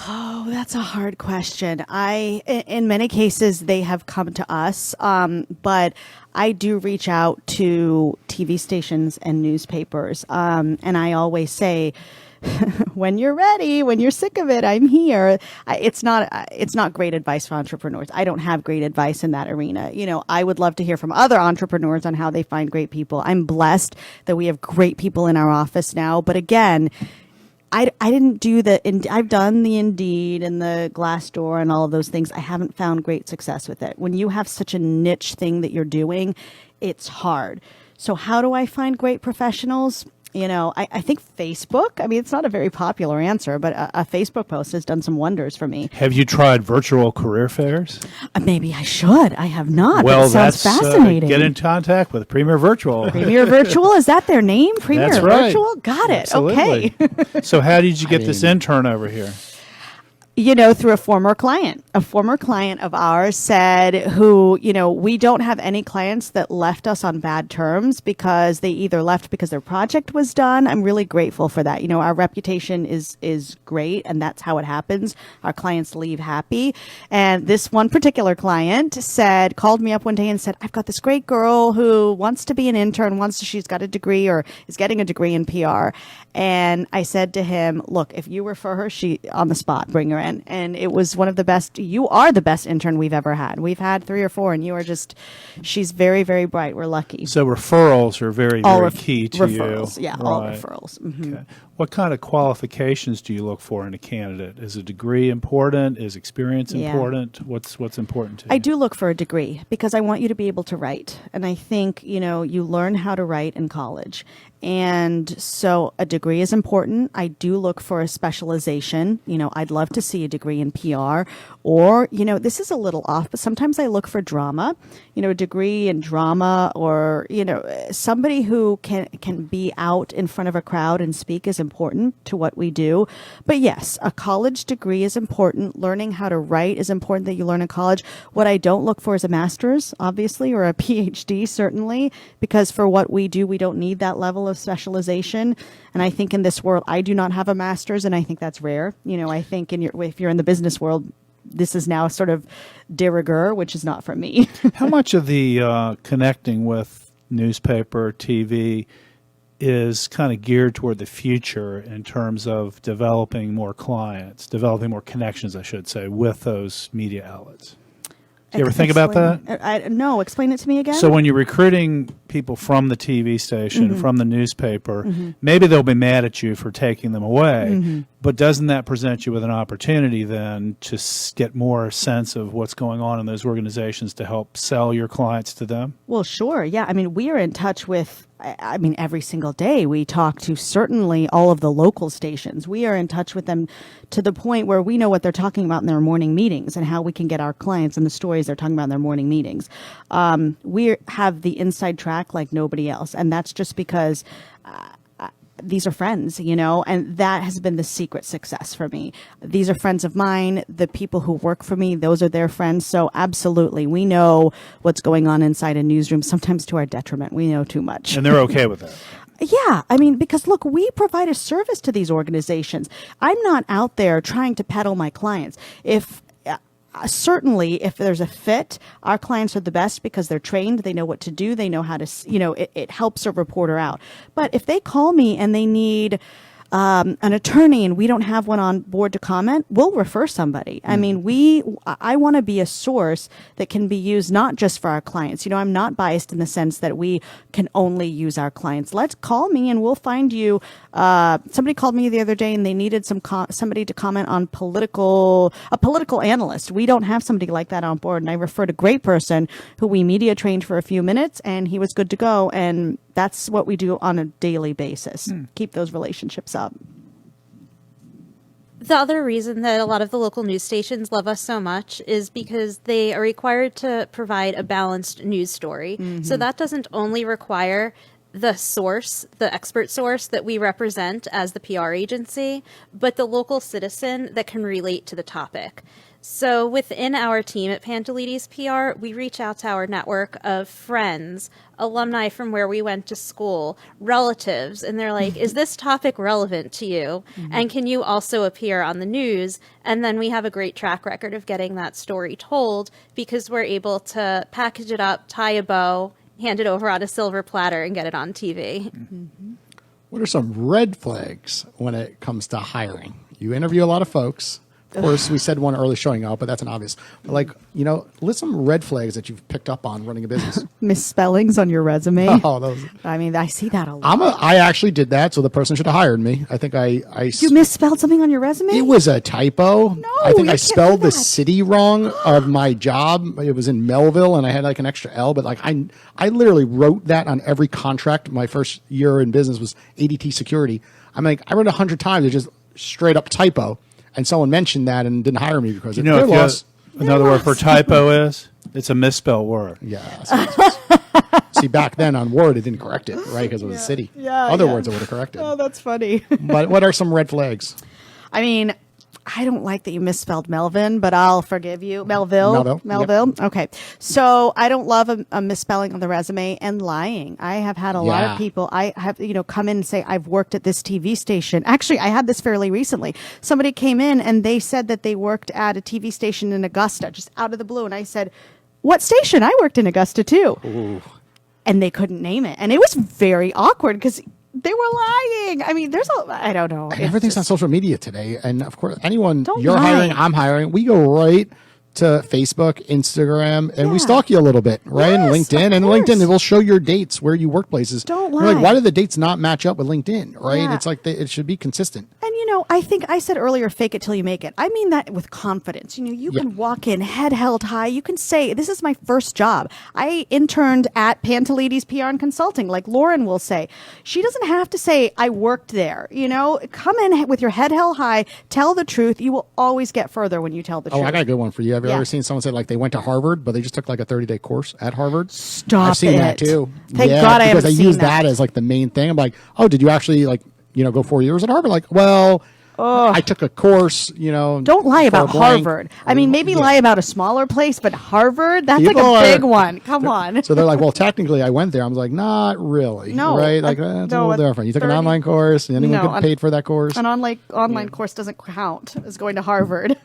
Oh, that's a hard question. In many cases, they have come to us, but I do reach out to TV stations and newspapers, and I always say, when you're ready, when you're sick of it, I'm here. It's not great advice for entrepreneurs. I don't have great advice in that arena. You know, I would love to hear from other entrepreneurs on how they find great people. I'm blessed that we have great people in our office now, but again, I didn't do I've done the Indeed and the Glassdoor and all of those things. I haven't found great success with it. When you have such a niche thing that you're doing, it's hard. So how do I find great professionals? You know, I think Facebook, I mean, it's not a very popular answer, but a Facebook post has done some wonders for me. Have you tried virtual career fairs? Maybe I should. I have not. Well, but it sounds that's fascinating. get in contact with Premier Virtual. Premier Virtual, is that their name? Premier That's right. Virtual? Got it. Absolutely. Okay. So how did you get this intern over here? You know, through a former client. A former client of ours said, who, you know, we don't have any clients that left us on bad terms because they either left because their project was done. I'm really grateful for that. You know, our reputation is great, and that's how it happens. Our clients leave happy. And this one particular client called me up one day and said, I've got this great girl who wants to be an intern, she's got a degree or is getting a degree in PR. And I said to him, look, if you refer her, on the spot, bring her in. And it was one of the best. You are the best intern we've ever had. We've had 3 or 4, and she's very, very bright. We're lucky. So referrals are very, All very key to referrals. you. Yeah, Right. all referrals. Mm-hmm. Okay. What kind of qualifications do you look for in a candidate? Is a degree important? Is experience Yeah. important? What's important to you? I do look for a degree because I want you to be able to write. And I think, you learn how to write in college. And so a degree is important. I do look for a specialization. I'd love to see a degree in PR or, this is a little off, but sometimes I look for drama, a degree in drama or, somebody who can be out in front of a crowd and speak is important to what we do. But yes, a college degree is important. Learning how to write is important that you learn in college. What I don't look for is a master's, obviously, or a PhD, certainly, because for what we do, we don't need that level of specialization. And I think in this world, I do not have a master's, and I think that's rare. I think if you're in the business world, this is now sort of de rigueur, which is not for me. How much of the connecting with newspaper, TV is kind of geared toward the future in terms of developing more clients, developing more connections, I should say, with those media outlets? Do you ever think about that? No, explain it to me again. So when you're recruiting people from the TV station, from the newspaper, maybe they'll be mad at you for taking them away, but doesn't that present you with an opportunity then to get more sense of what's going on in those organizations to help sell your clients to them? Well, sure. Yeah. We are in touch with, every single day we talk to certainly all of the local stations. We are in touch with them to the point where we know what they're talking about in their morning meetings and how we can get our clients and the stories they're talking about in their morning meetings. We have the inside track like nobody else. And that's just because these are friends, and that has been the secret success for me. These are friends of mine. The people who work for me, those are their friends. So absolutely, we know what's going on inside a newsroom, sometimes to our detriment. We know too much. And they're okay with that. Yeah. Because look, we provide a service to these organizations. I'm not out there trying to peddle my clients. Certainly, if there's a fit, our clients are the best because they're trained. They know what to do. They know how to, it helps a reporter out. But if they call me and they need an attorney and we don't have one on board to comment, we'll refer somebody. I want to be a source that can be used not just for our clients. I'm not biased in the sense that we can only use our clients. Let's call me and we'll find you. Somebody called me the other day and they needed somebody to comment on a political analyst. We don't have somebody like that on board. And I referred a great person who we media trained for a few minutes and he was good to go. And that's what we do on a daily basis. Keep those relationships up. The other reason that a lot of the local news stations love us so much is because they are required to provide a balanced news story. So that doesn't only require the source, the expert source that we represent as the PR agency, but the local citizen that can relate to the topic. So within our team at Pantelides PR, we reach out to our network of friends, alumni from where we went to school, relatives, and they're like, is this topic relevant to you? And can you also appear on the news? And then we have a great track record of getting that story told because we're able to package it up, tie a bow, hand it over on a silver platter, and get it on TV. What are some red flags when it comes to hiring? You interview a lot of folks. Of course, we said one early showing up, but that's an obvious. But list some red flags that you've picked up on running a business. Misspellings on your resume. Oh, those. I see that a lot. I actually did that, so the person should have hired me. I think You misspelled something on your resume? It was a typo. No, I think you I can't spelled do the that. city wrong of my job. It was in Melville, and I had an extra L. But I literally wrote that on every contract. My first year in business was ADT Security. I wrote 100 times. It's just straight up typo. And someone mentioned that and didn't hire me because of their loss. Another word for typo is it's a misspelled word. Yeah. See, back then on Word, it didn't correct it, right? Because it was a city. Other words it would have corrected. Oh, that's funny. But what are some red flags? I don't like that you misspelled Melvin, but I'll forgive you. Melville. Yep. Okay. So I don't love a misspelling on the resume and lying. I have had a lot of people, I have, come in and say, I've worked at this TV station. Actually, I had this fairly recently. Somebody came in and they said that they worked at a TV station in Augusta, just out of the blue. And I said, what station? I worked in Augusta too. Ooh. And they couldn't name it. And it was very awkward because they were lying. I don't know. And everything's on social media today. And of course, anyone Don't you're lie. hiring, I'm hiring, we go right to Facebook, Instagram, and we Yeah. stalk you a little bit, right? And Yes, LinkedIn, of and LinkedIn, course. it will show your dates where you work places. Don't You're like, lie. why do the dates not match up with LinkedIn, right? Yeah. It's like it should be consistent. And I think I said earlier, fake it till you make it. I mean that with confidence. You Yeah. can walk in head held high. You can say, this is my first job. I interned at Pantelides PR and Consulting, like Lauren will say. She doesn't have to say, I worked there. Come in with your head held high, tell the truth. You will always get further when you tell the Oh, truth. I got a good one for you. Have you Yeah. ever seen someone say like they went to Harvard, but they just took like a 30-day course at Harvard? Stop I've seen that it. too. Thank yeah, God I because haven't they seen use that. as like the main thing. I'm like, oh, did you actually go 4 years at Harvard? Like, well, I took a course, Don't lie for about a blank. Harvard. I mean, maybe Yeah. lie about a smaller place, but Harvard, that's People like a big are- one. Come on. So they're like, well, technically I went there. I was like, not really. No, Right? Like, that's a no, little at different. You took an 30 online course and anyone No, get paid for that course. An online course doesn't count as going to Harvard.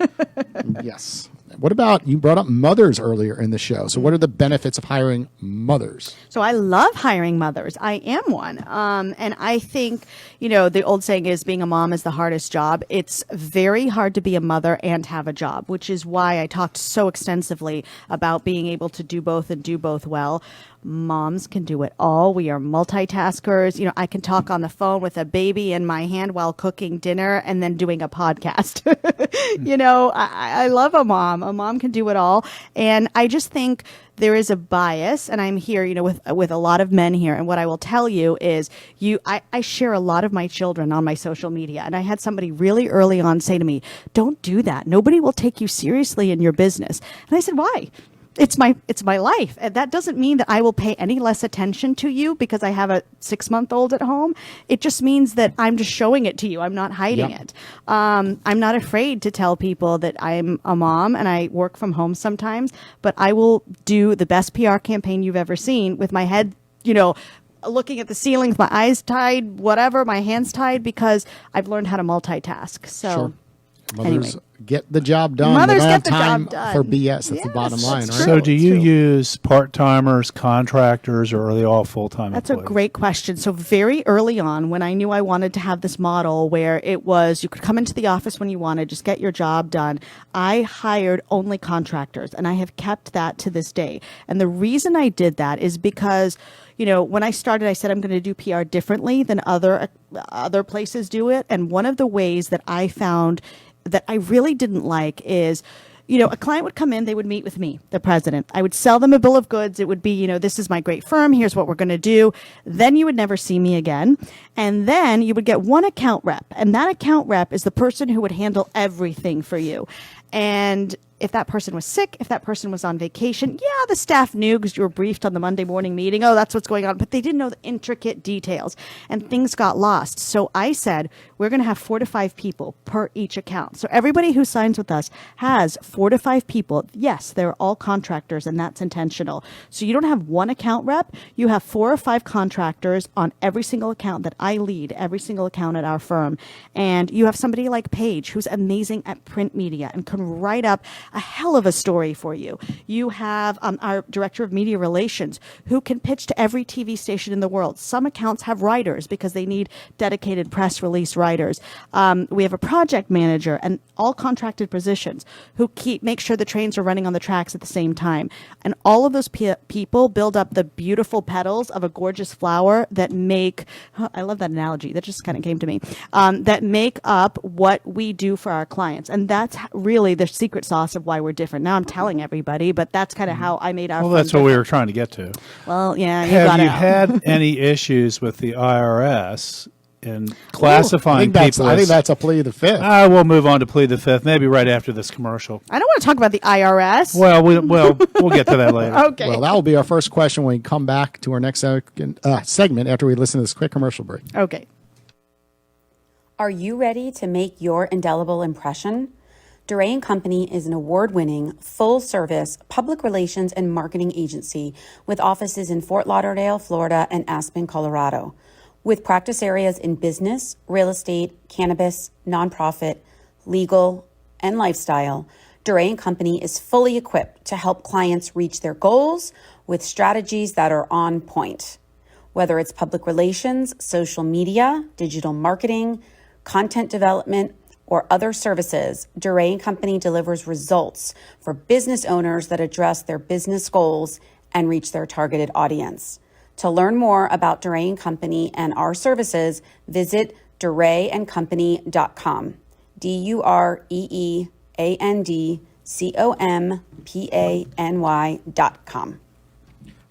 Yes. What about, you brought up mothers earlier in the show. So what are the benefits of hiring mothers? So I love hiring mothers. I am one. And I think, the old saying is being a mom is the hardest job. It's very hard to be a mother and have a job, which is why I talked so extensively about being able to do both and do both well. Moms can do it all. We are multitaskers. I can talk on the phone with a baby in my hand while cooking dinner and then doing a podcast. I love a mom. A mom can do it all. And I just think there is a bias, and I'm here, with a lot of men here. And what I will tell you is I share a lot of my children on my social media. And I had somebody really early on say to me, don't do that. Nobody will take you seriously in your business. And I said, why? It's my life. And that doesn't mean that I will pay any less attention to you because I have a 6-month-old at home. It just means that I'm just showing it to you. I'm not hiding it. I'm not afraid to tell people that I'm a mom and I work from home sometimes, but I will do the best PR campaign you've ever seen with my head, looking at the ceiling with my eyes tied, whatever, my hands tied, because I've learned how to multitask. So Sure. Mothers anyway. get the job done. Mothers They don't get the have time job done. for BS. That's Yes, the bottom line, right? that's So do you true. use part-timers, contractors, or are they all full-time That's a employees? great question. So very early on, when I knew I wanted to have this model where it was you could come into the office when you wanted, just get your job done, I hired only contractors, and I have kept that to this day. And the reason I did that is because when I started, I said I'm going to do PR differently than other places do it. And one of the ways that I found that I really didn't like is, a client would come in, they would meet with me, the president. I would sell them a bill of goods. It would be, this is my great firm. Here's what we're going to do. Then you would never see me again. And then you would get one account rep. And that account rep is the person who would handle everything for you. And if that person was sick, if that person was on vacation, yeah, the staff knew because you were briefed on the Monday morning meeting. Oh, that's what's going on. But they didn't know the intricate details and things got lost. So I said, we're going to have 4 to 5 people per each account. So everybody who signs with us has 4 to 5 people. Yes, they're all contractors and that's intentional. So you don't have one account rep. You have 4 or 5 contractors on every single account that I lead, every single account at our firm. And you have somebody like Paige who's amazing at print media and can write up a hell of a story for you. You have our director of media relations who can pitch to every TV station in the world. Some accounts have writers because they need dedicated press release writers. We have a project manager and all contracted positions who make sure the trains are running on the tracks at the same time. And all of those people build up the beautiful petals of a gorgeous flower that make, I love that analogy, that just kind of came to me, that make up what we do for our clients. And that's really the secret sauce of why we're different. Now I'm telling everybody, but that's kind of how I made our Well, firm that's what we different. were trying to get to. Well, yeah, you Have got you it. had any issues with the IRS in I classifying think people? I think that's a plea of the fifth. We'll move on to plead the fifth, maybe right after this commercial. I don't want to talk about the IRS. Well, we'll get to that later. Okay. Well, that will be our first question when we come back to our next segment after we listen to this quick commercial break. Okay. Are you ready to make your indelible impression? DeRay & Company is an award-winning, full-service public relations and marketing agency with offices in Fort Lauderdale, Florida, and Aspen, Colorado. With practice areas in business, real estate, cannabis, nonprofit, legal, and lifestyle, DeRay & Company is fully equipped to help clients reach their goals with strategies that are on point. Whether it's public relations, social media, digital marketing, content development, or other services, Duray & Company delivers results for business owners that address their business goals and reach their targeted audience. To learn more about Duray & Company and our services, visit durayandcompany.com. DUREANDCOMPANY.com.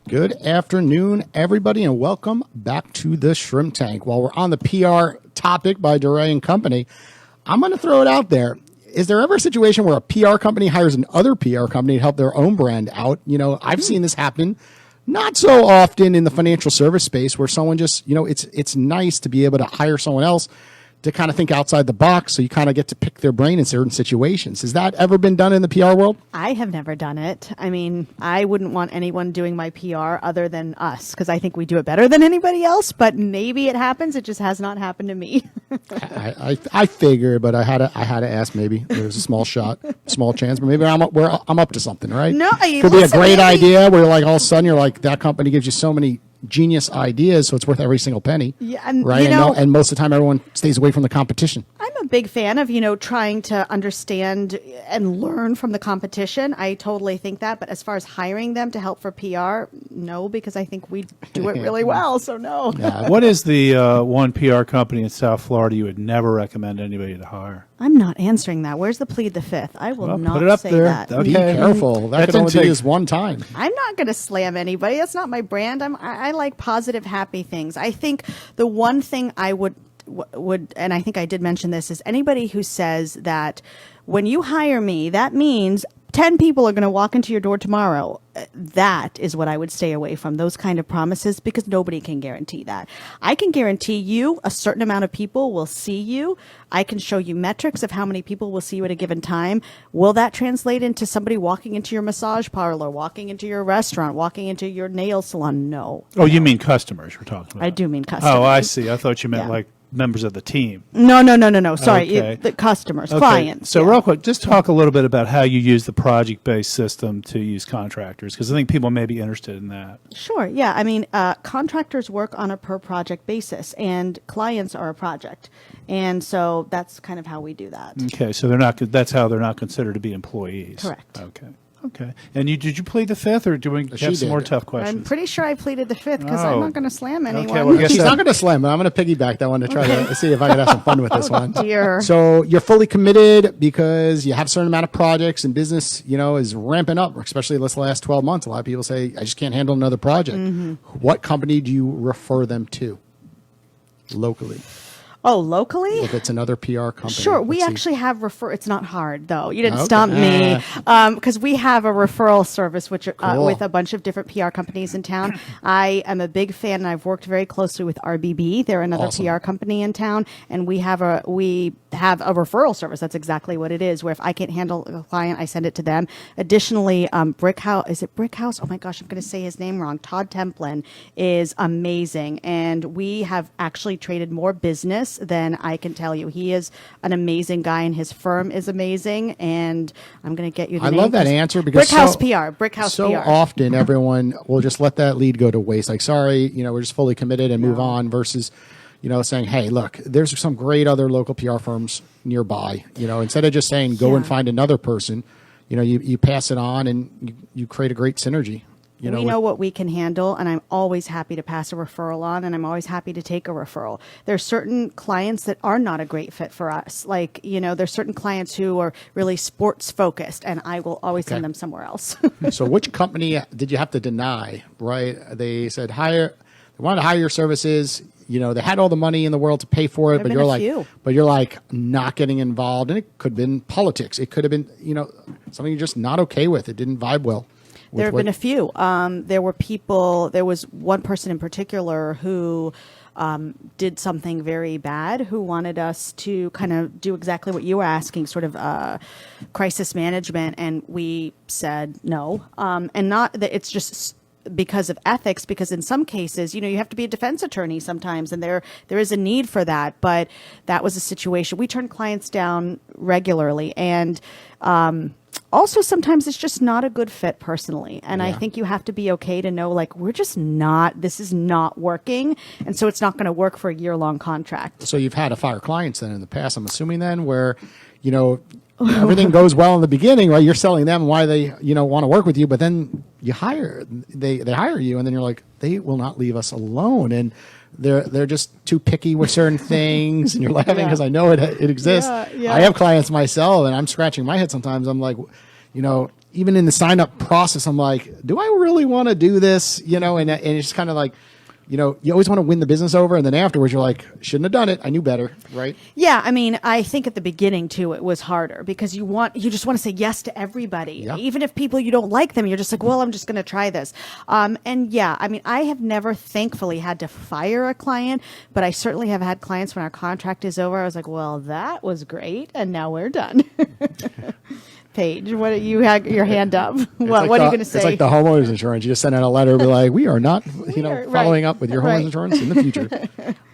Good afternoon, everybody, and welcome back to the Shrimp Tank. While we're on the PR topic by Duray & Company, I'm going to throw it out there. Is there ever a situation where a PR company hires another PR company to help their own brand out? You know, I've seen this happen not so often in the financial service space where someone just, you know, it's nice to be able to hire someone else to kind of think outside the box, so you kind of get to pick their brain in certain situations. Has that ever been done in the PR world? I have never done it. I mean, I wouldn't want anyone doing my PR other than us, because I think we do it better than anybody else, but maybe it happens. It just has not happened to me. I figured, but I had to ask. Maybe there was a small chance, but maybe I'm up to something, right? No, could be a great idea where like all of a sudden you're like, that company gives you so many genius ideas, so it's worth every single penny. Yeah, and, right. You know, and most of the time, everyone stays away from the competition. I'm a big fan of, you know, trying to understand and learn from the competition. I totally think that. But as far as hiring them to help for PR, no, because I think we do it really well. So no. Yeah. What is the one PR company in South Florida you would never recommend anybody to hire? I'm not answering that. Where's the plead the fifth? I will not put it up say there. that. Okay. Be careful. That That's could only be intake. this one time. I'm not going to slam anybody. That's not my brand. I like positive, happy things. I think the one thing I would, and I think I did mention this, is anybody who says that when you hire me, that means 10 people are going to walk into your door tomorrow. That is what I would stay away from, those kind of promises, because nobody can guarantee that. I can guarantee you a certain amount of people will see you. I can show you metrics of how many people will see you at a given time. Will that translate into somebody walking into your massage parlor, walking into your restaurant, walking into your nail salon? No. Oh, you mean customers we're talking about? I do mean customers. Oh, I see. I thought you meant Yeah. like members of the team. No. Sorry, Okay. the customers, Okay. clients. So yeah. real quick, just talk a little bit about how you use the project-based system to use contractors, because I think people may be interested in that. Sure. Yeah. I mean, contractors work on a per project basis, and clients are a project, and so that's kind of how we do that. Okay, so they're not. That's how they're not considered to be employees. Correct. Okay. And did you plead the fifth, or do we She have some more did. tough I'm questions? pretty sure I pleaded the fifth because Oh. I'm not going to slam anyone. well, I guess She's that- not going to slam, but I'm going to piggyback that one to try to see if I can have some fun with this one. Dear. So you're fully committed because you have a certain amount of projects and business, you know, is ramping up, especially this last 12 months. A lot of people say, I just can't handle another project. What company do you refer them to locally? Oh, locally? If it's another PR company. Sure, we Let's see. actually have it's not hard though. You didn't Okay. stump me because we have a referral service which Cool. with a bunch of different PR companies in town. I am a big fan, and I've worked very closely with RBB. They're another Awesome. PR company in town, and we have a referral service. That's exactly what it is. Where if I can't handle a client, I send it to them. Additionally, Brickhouse, is it Brickhouse? Oh my gosh, I'm going to say his name wrong. Todd Templin is amazing, and we have actually traded more business than I can tell you. He is an amazing guy, and his firm is amazing. And I'm going to get you the I name. love that answer because Brickhouse so, PR. Brickhouse so PR. often everyone will just let that lead go to waste. Like, sorry, you know, we're just fully committed and move on versus, you know, saying, hey, look, there's some great other local PR firms nearby. You know, instead of just saying, go and Yeah. find another person, you know, you pass it on and you create a great synergy. You We know what we can handle, and I'm always happy to pass a referral on, and I'm always happy to take a referral. There's certain clients that are not a great fit for us. Like, you know, there's certain clients who are really sports focused, and I will always Okay. send them somewhere else. So which company did you have to deny, right? They said they wanted to hire your services. You know, they had all the money in the world to pay for it, There've but been you're a like, few. not getting involved. And it could have been politics. It could have been, you know, something you're just not okay with. It didn't vibe well. There have been a few. There was one person in particular who did something very bad, who wanted us to kind of do exactly what you were asking, sort of crisis management, and we said no. And not that it's just because of ethics, because in some cases, you know, you have to be a defense attorney sometimes, and there is a need for that. But that was a situation. We turn clients down regularly, and also sometimes it's just not a good fit personally. And I think you have to be okay to know, like, this is not working. And so it's not going to work for a year-long contract. So you've had to fire clients then in the past, I'm assuming then, where, everything goes well in the beginning, right? You're selling them why they, want to work with you, but then they hire you, and then you're like, they will not leave us alone. And they're just too picky with certain things, and you're laughing because I know it exists. Yeah. I have clients myself, and I'm scratching my head sometimes. I'm like, even in the sign up process, I'm like, do I really want to do this? And it's just kind of like, you always want to win the business over, and then afterwards you're like, shouldn't have done it. I knew better, right? Yeah, I mean, I think at the beginning too, it was harder because you just want to say yes to everybody, even if people you don't like them. You're just like, well, I'm just going to try this. And yeah, I mean, I have never, thankfully, had to fire a client, but I certainly have had clients when our contract is over. I was like, well, that was great, and now we're done. Paige, what you had your hand up? What are you going to say? It's like the homeowners insurance. You just send out a letter and be like, we are not, following up with your homeowners insurance in the future.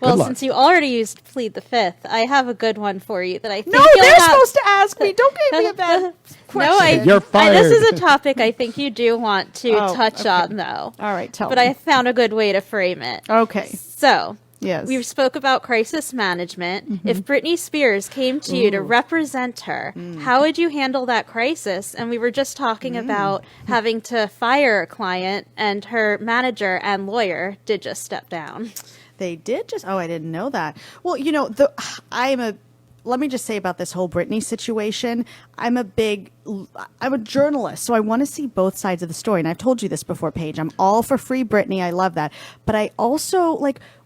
Well, since you already used plead the fifth, I have a good one for you that I think they're supposed to ask me. Don't give me a bad question. You're fired. This is a topic I think you do want to touch on, though. All right, tell me. me. I found a good way to frame it. Okay. So, yes, we spoke about crisis management. Mm-hmm. If Britney Spears came to you to represent her, how would you handle that crisis? And we were just talking about having to fire a client, and her manager and lawyer did just step down. They did just. Oh, I didn't know that. Well, let me just say about this whole Britney situation, I'm a journalist, so I want to see both sides of the story. And I've told you this before, Paige. I'm all for free Britney. I love that. But I also,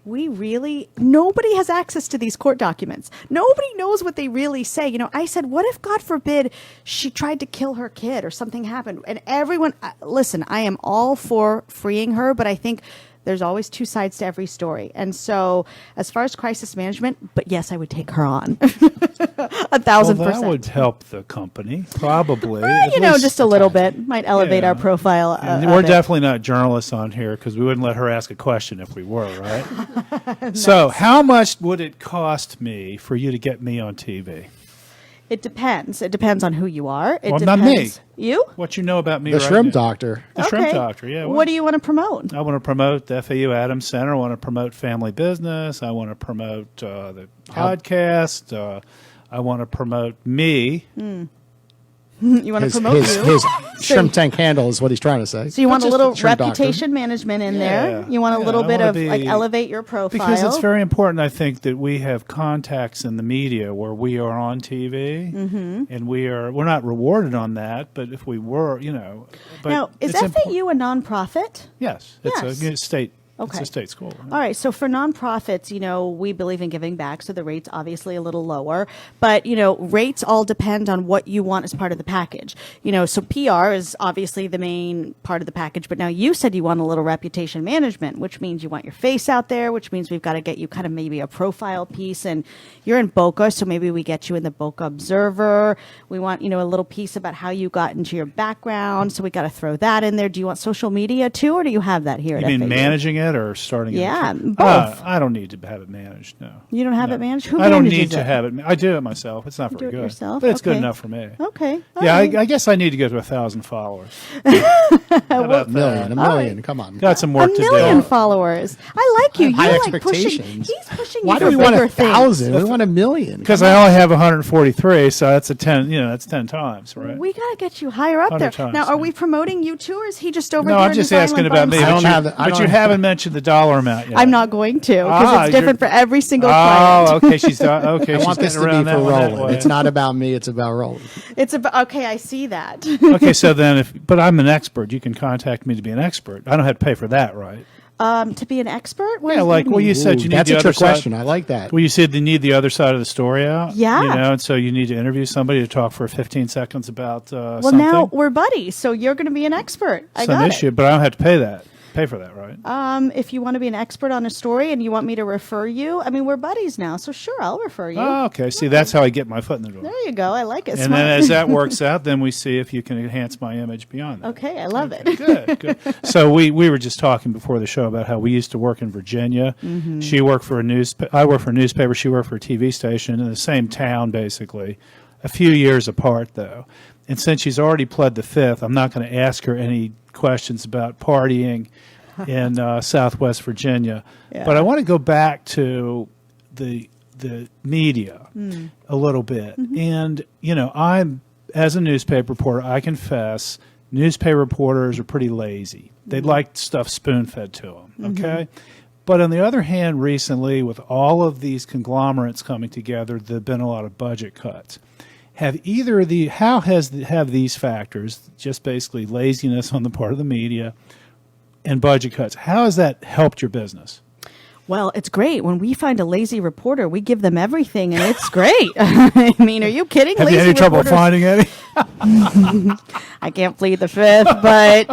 nobody has access to these court documents. Nobody knows what they really say. I said, what if, God forbid, she tried to kill her kid or something happened? And everyone, listen, I am all for freeing her, but I think there's always two sides to every story. And so as far as crisis management, but yes, I would take her on. 1,000%. That would help the company, probably. Just a little bit. Might elevate our profile. We're definitely not journalists on here because we wouldn't let her ask a question if we were, right? Nice. So how much would it cost me for you to get me on TV? It depends. It depends on who you are. It depends. Not me. You? What you know about me? The shrimp doctor. The shrimp doctor. Yeah. What do you want to promote? I want to promote the FAU Adams Center. I want to promote family business. I want to promote the podcast. I want to promote me. You want to promote you? His shrimp tank handle is what he's trying to say. So you want a little reputation management in there. You want a little bit of elevate your profile. Because it's very important, I think, that we have contacts in the media where we are on TV, and we're not rewarded on that. But if we were, But now, is FAU a nonprofit? Yes, it's a state. Okay. It's a state school. Right? All right. So for nonprofits, we believe in giving back. So the rate's obviously a little lower. But, rates all depend on what you want as part of the package. So PR is obviously the main part of the package. But now you said you want a little reputation management, which means you want your face out there, which means we've got to get you kind of maybe a profile piece. And you're in Boca, so maybe we get you in the Boca Observer. We want, a little piece about how you got into your background. So we got to throw that in there. Do you want social media too, or do you have that here at FAU? You mean managing it? Or starting it? Yeah, both. I don't need to have it managed, no. You don't have it managed? Who I don't manages need to have it. I do it myself. It's not very good. Yourself? But it's good Okay. enough for me. Okay. I guess I need to get to 1,000 followers. A million. Come on. Got some work A to million do. followers. I like you. High You're expectations. He's pushing Why you do for we want bigger 1,000? things. We want a million. Because I only have 143, so that's 10 times, right? We got to get you higher up there. 100 times, Now, are yeah. we promoting you too, or is he just over No, here I'm in just his asking island about by me. himself? But you haven't mentioned the dollar amount yet. I'm not going to, because it's different for every single client. Okay, she's okay. I she's want this to getting be around for that one that Roland. way. It's not about me. It's about Roland. It's about, okay, I see that. Okay, so then but I'm an expert. You can contact me to be an expert. I don't have to pay for that, right? To be an expert? What Yeah, does like, that well, mean? you said you need That's the a other trick side. question. I like that. Well, you said you need the other side of the story out. Yeah. And so you need to interview somebody to talk for 15 seconds about Well, something. now we're buddies, so you're going to be an expert. I Some got issue, it. but I don't have to pay for that, right? If you want to be an expert on a story and you want me to refer you, I mean, we're buddies now, so sure, I'll refer you. Oh, okay. See, that's how I get my foot in the door. There you go. I like it. And Smart. then as that works out, then we see if you can enhance my image beyond that. Okay, I love it. Good. So we were just talking before the show about how we used to work in Virginia. Mm-hmm. She worked for I worked for a newspaper. She worked for a TV station in the same town, basically. a few years apart, though. And since she's already pled the fifth, I'm not going to ask her any questions about partying in Southwest Virginia. Yeah. But I want to go back to the media a little bit. And, I'm, as a newspaper reporter, I confess, newspaper reporters are pretty lazy. They'd like stuff spoon-fed to them, okay? But on the other hand, recently, with all of these conglomerates coming together, there have been a lot of budget cuts. Have these factors, just basically laziness on the part of the media and budget cuts, how has that helped your business? Well, it's great. When we find a lazy reporter, we give them everything, and it's great. I mean, are you kidding? Have you Lazy any trouble reporters- finding any? I can't plead the fifth, but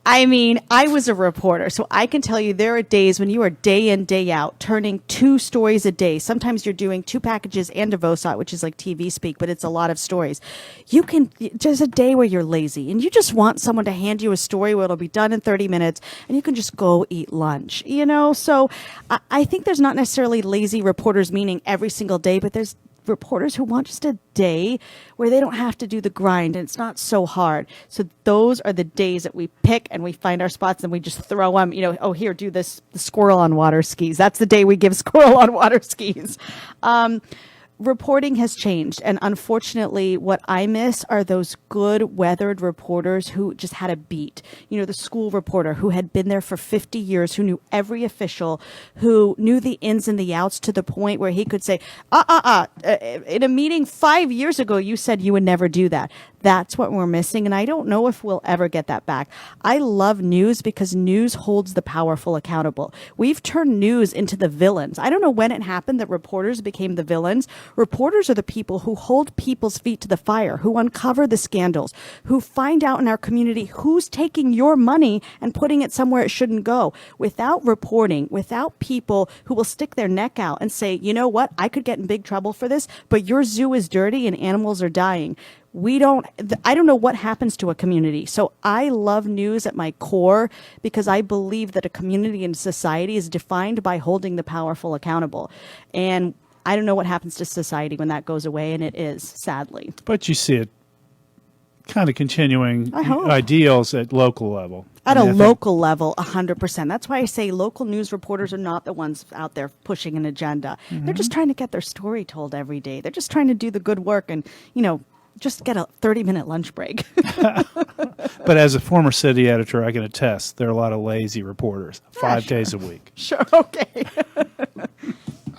I mean, I was a reporter, so I can tell you there are days when you are day in, day out, turning 2 stories a day. Sometimes you're doing 2 packages and a VOSOT, which is like TV speak, but it's a lot of stories. There's a day where you're lazy, and you just want someone to hand you a story where it'll be done in 30 minutes, and you can just go eat lunch, So I think there's not necessarily lazy reporters, meaning every single day, but there's reporters who want just a day where they don't have to do the grind and it's not so hard. So those are the days that we pick and we find our spots and we just throw them, here, do this, the squirrel on water skis. That's the day we give squirrel on water skis. Reporting has changed, and unfortunately what I miss are those good weathered reporters who just had a beat. The school reporter who had been there for 50 years, who knew every official, who knew the ins and the outs to the point where he could say, in a meeting 5 years ago you said you would never do that. That's what we're missing, and I don't know if we'll ever get that back. I love news because news holds the powerful accountable. We've turned news into the villains. I don't know when it happened that reporters became the villains. Reporters are the people who hold people's feet to the fire, who uncover the scandals, who find out in our community who's taking your money and putting it somewhere it shouldn't go. Without reporting, without people who will stick their neck out and say, you know what, I could get in big trouble for this, but your zoo is dirty and animals are dying. I don't know what happens to a community. So I love news at my core because I believe that a community and society is defined by holding the powerful accountable. And I don't know what happens to society when that goes away, and it is, sadly. But you see it kind of continuing I hope. ideals at local level. At I a think- local level, 100%. That's why I say local news reporters are not the ones out there pushing an agenda. They're just trying to get their story told every day. They're just trying to do the good work and, just get a 30-minute lunch break. But as a former city editor, I can attest there are a lot of lazy reporters, 5 days a week. Sure, okay.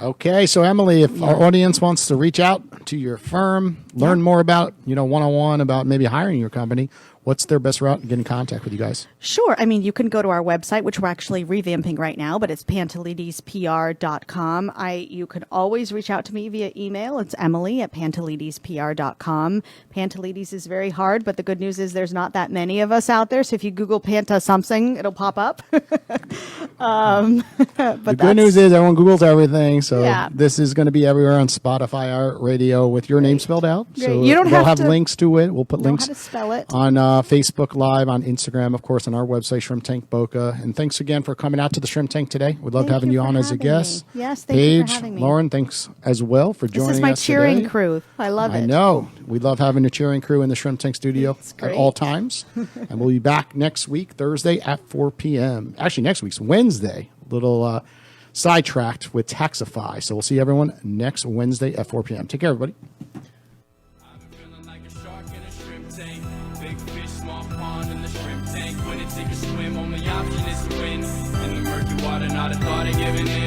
Okay, so Emily, if our audience wants to reach out to your firm, learn more about, one-on-one about maybe hiring your company, what's their best route to get in contact with you guys? Sure. I mean, you can go to our website, which we're actually revamping right now, but it's pantelidespr.com. You can always reach out to me via email. It's emily@pantelidespr.com. Pantelides is very hard, but the good news is there's not that many of us out there. So if you Google Panta something, it'll pop up. But The good news is everyone Googles everything, so Yeah. this is going to be everywhere on Spotify, our radio, with your name spelled out. Great. So You don't we'll have have to links to it. We'll put know links how to spell it. on Facebook Live, on Instagram, of course, on our website, Shrimp Tank Boca. And thanks again for coming out to the Shrimp Tank today. We loved Thank having you you for on as a having guest. me. Yes, thank you for Paige, having me. Lauren, thanks as well for joining us This is my cheering today. crew. I love it. I know. We love having a cheering crew in the Shrimp Tank studio It's at great. all times. And we'll be back next week, Thursday at 4 p.m. Actually, next week's Wednesday. Little sidetracked with Taxify. So we'll see everyone next Wednesday at 4 p.m. Take care, everybody. I've been feeling like a shark in a shrimp tank. Big fish, small pond in the shrimp tank. When it take a swim, only option is to win. In the murky water, not a thought of giving in.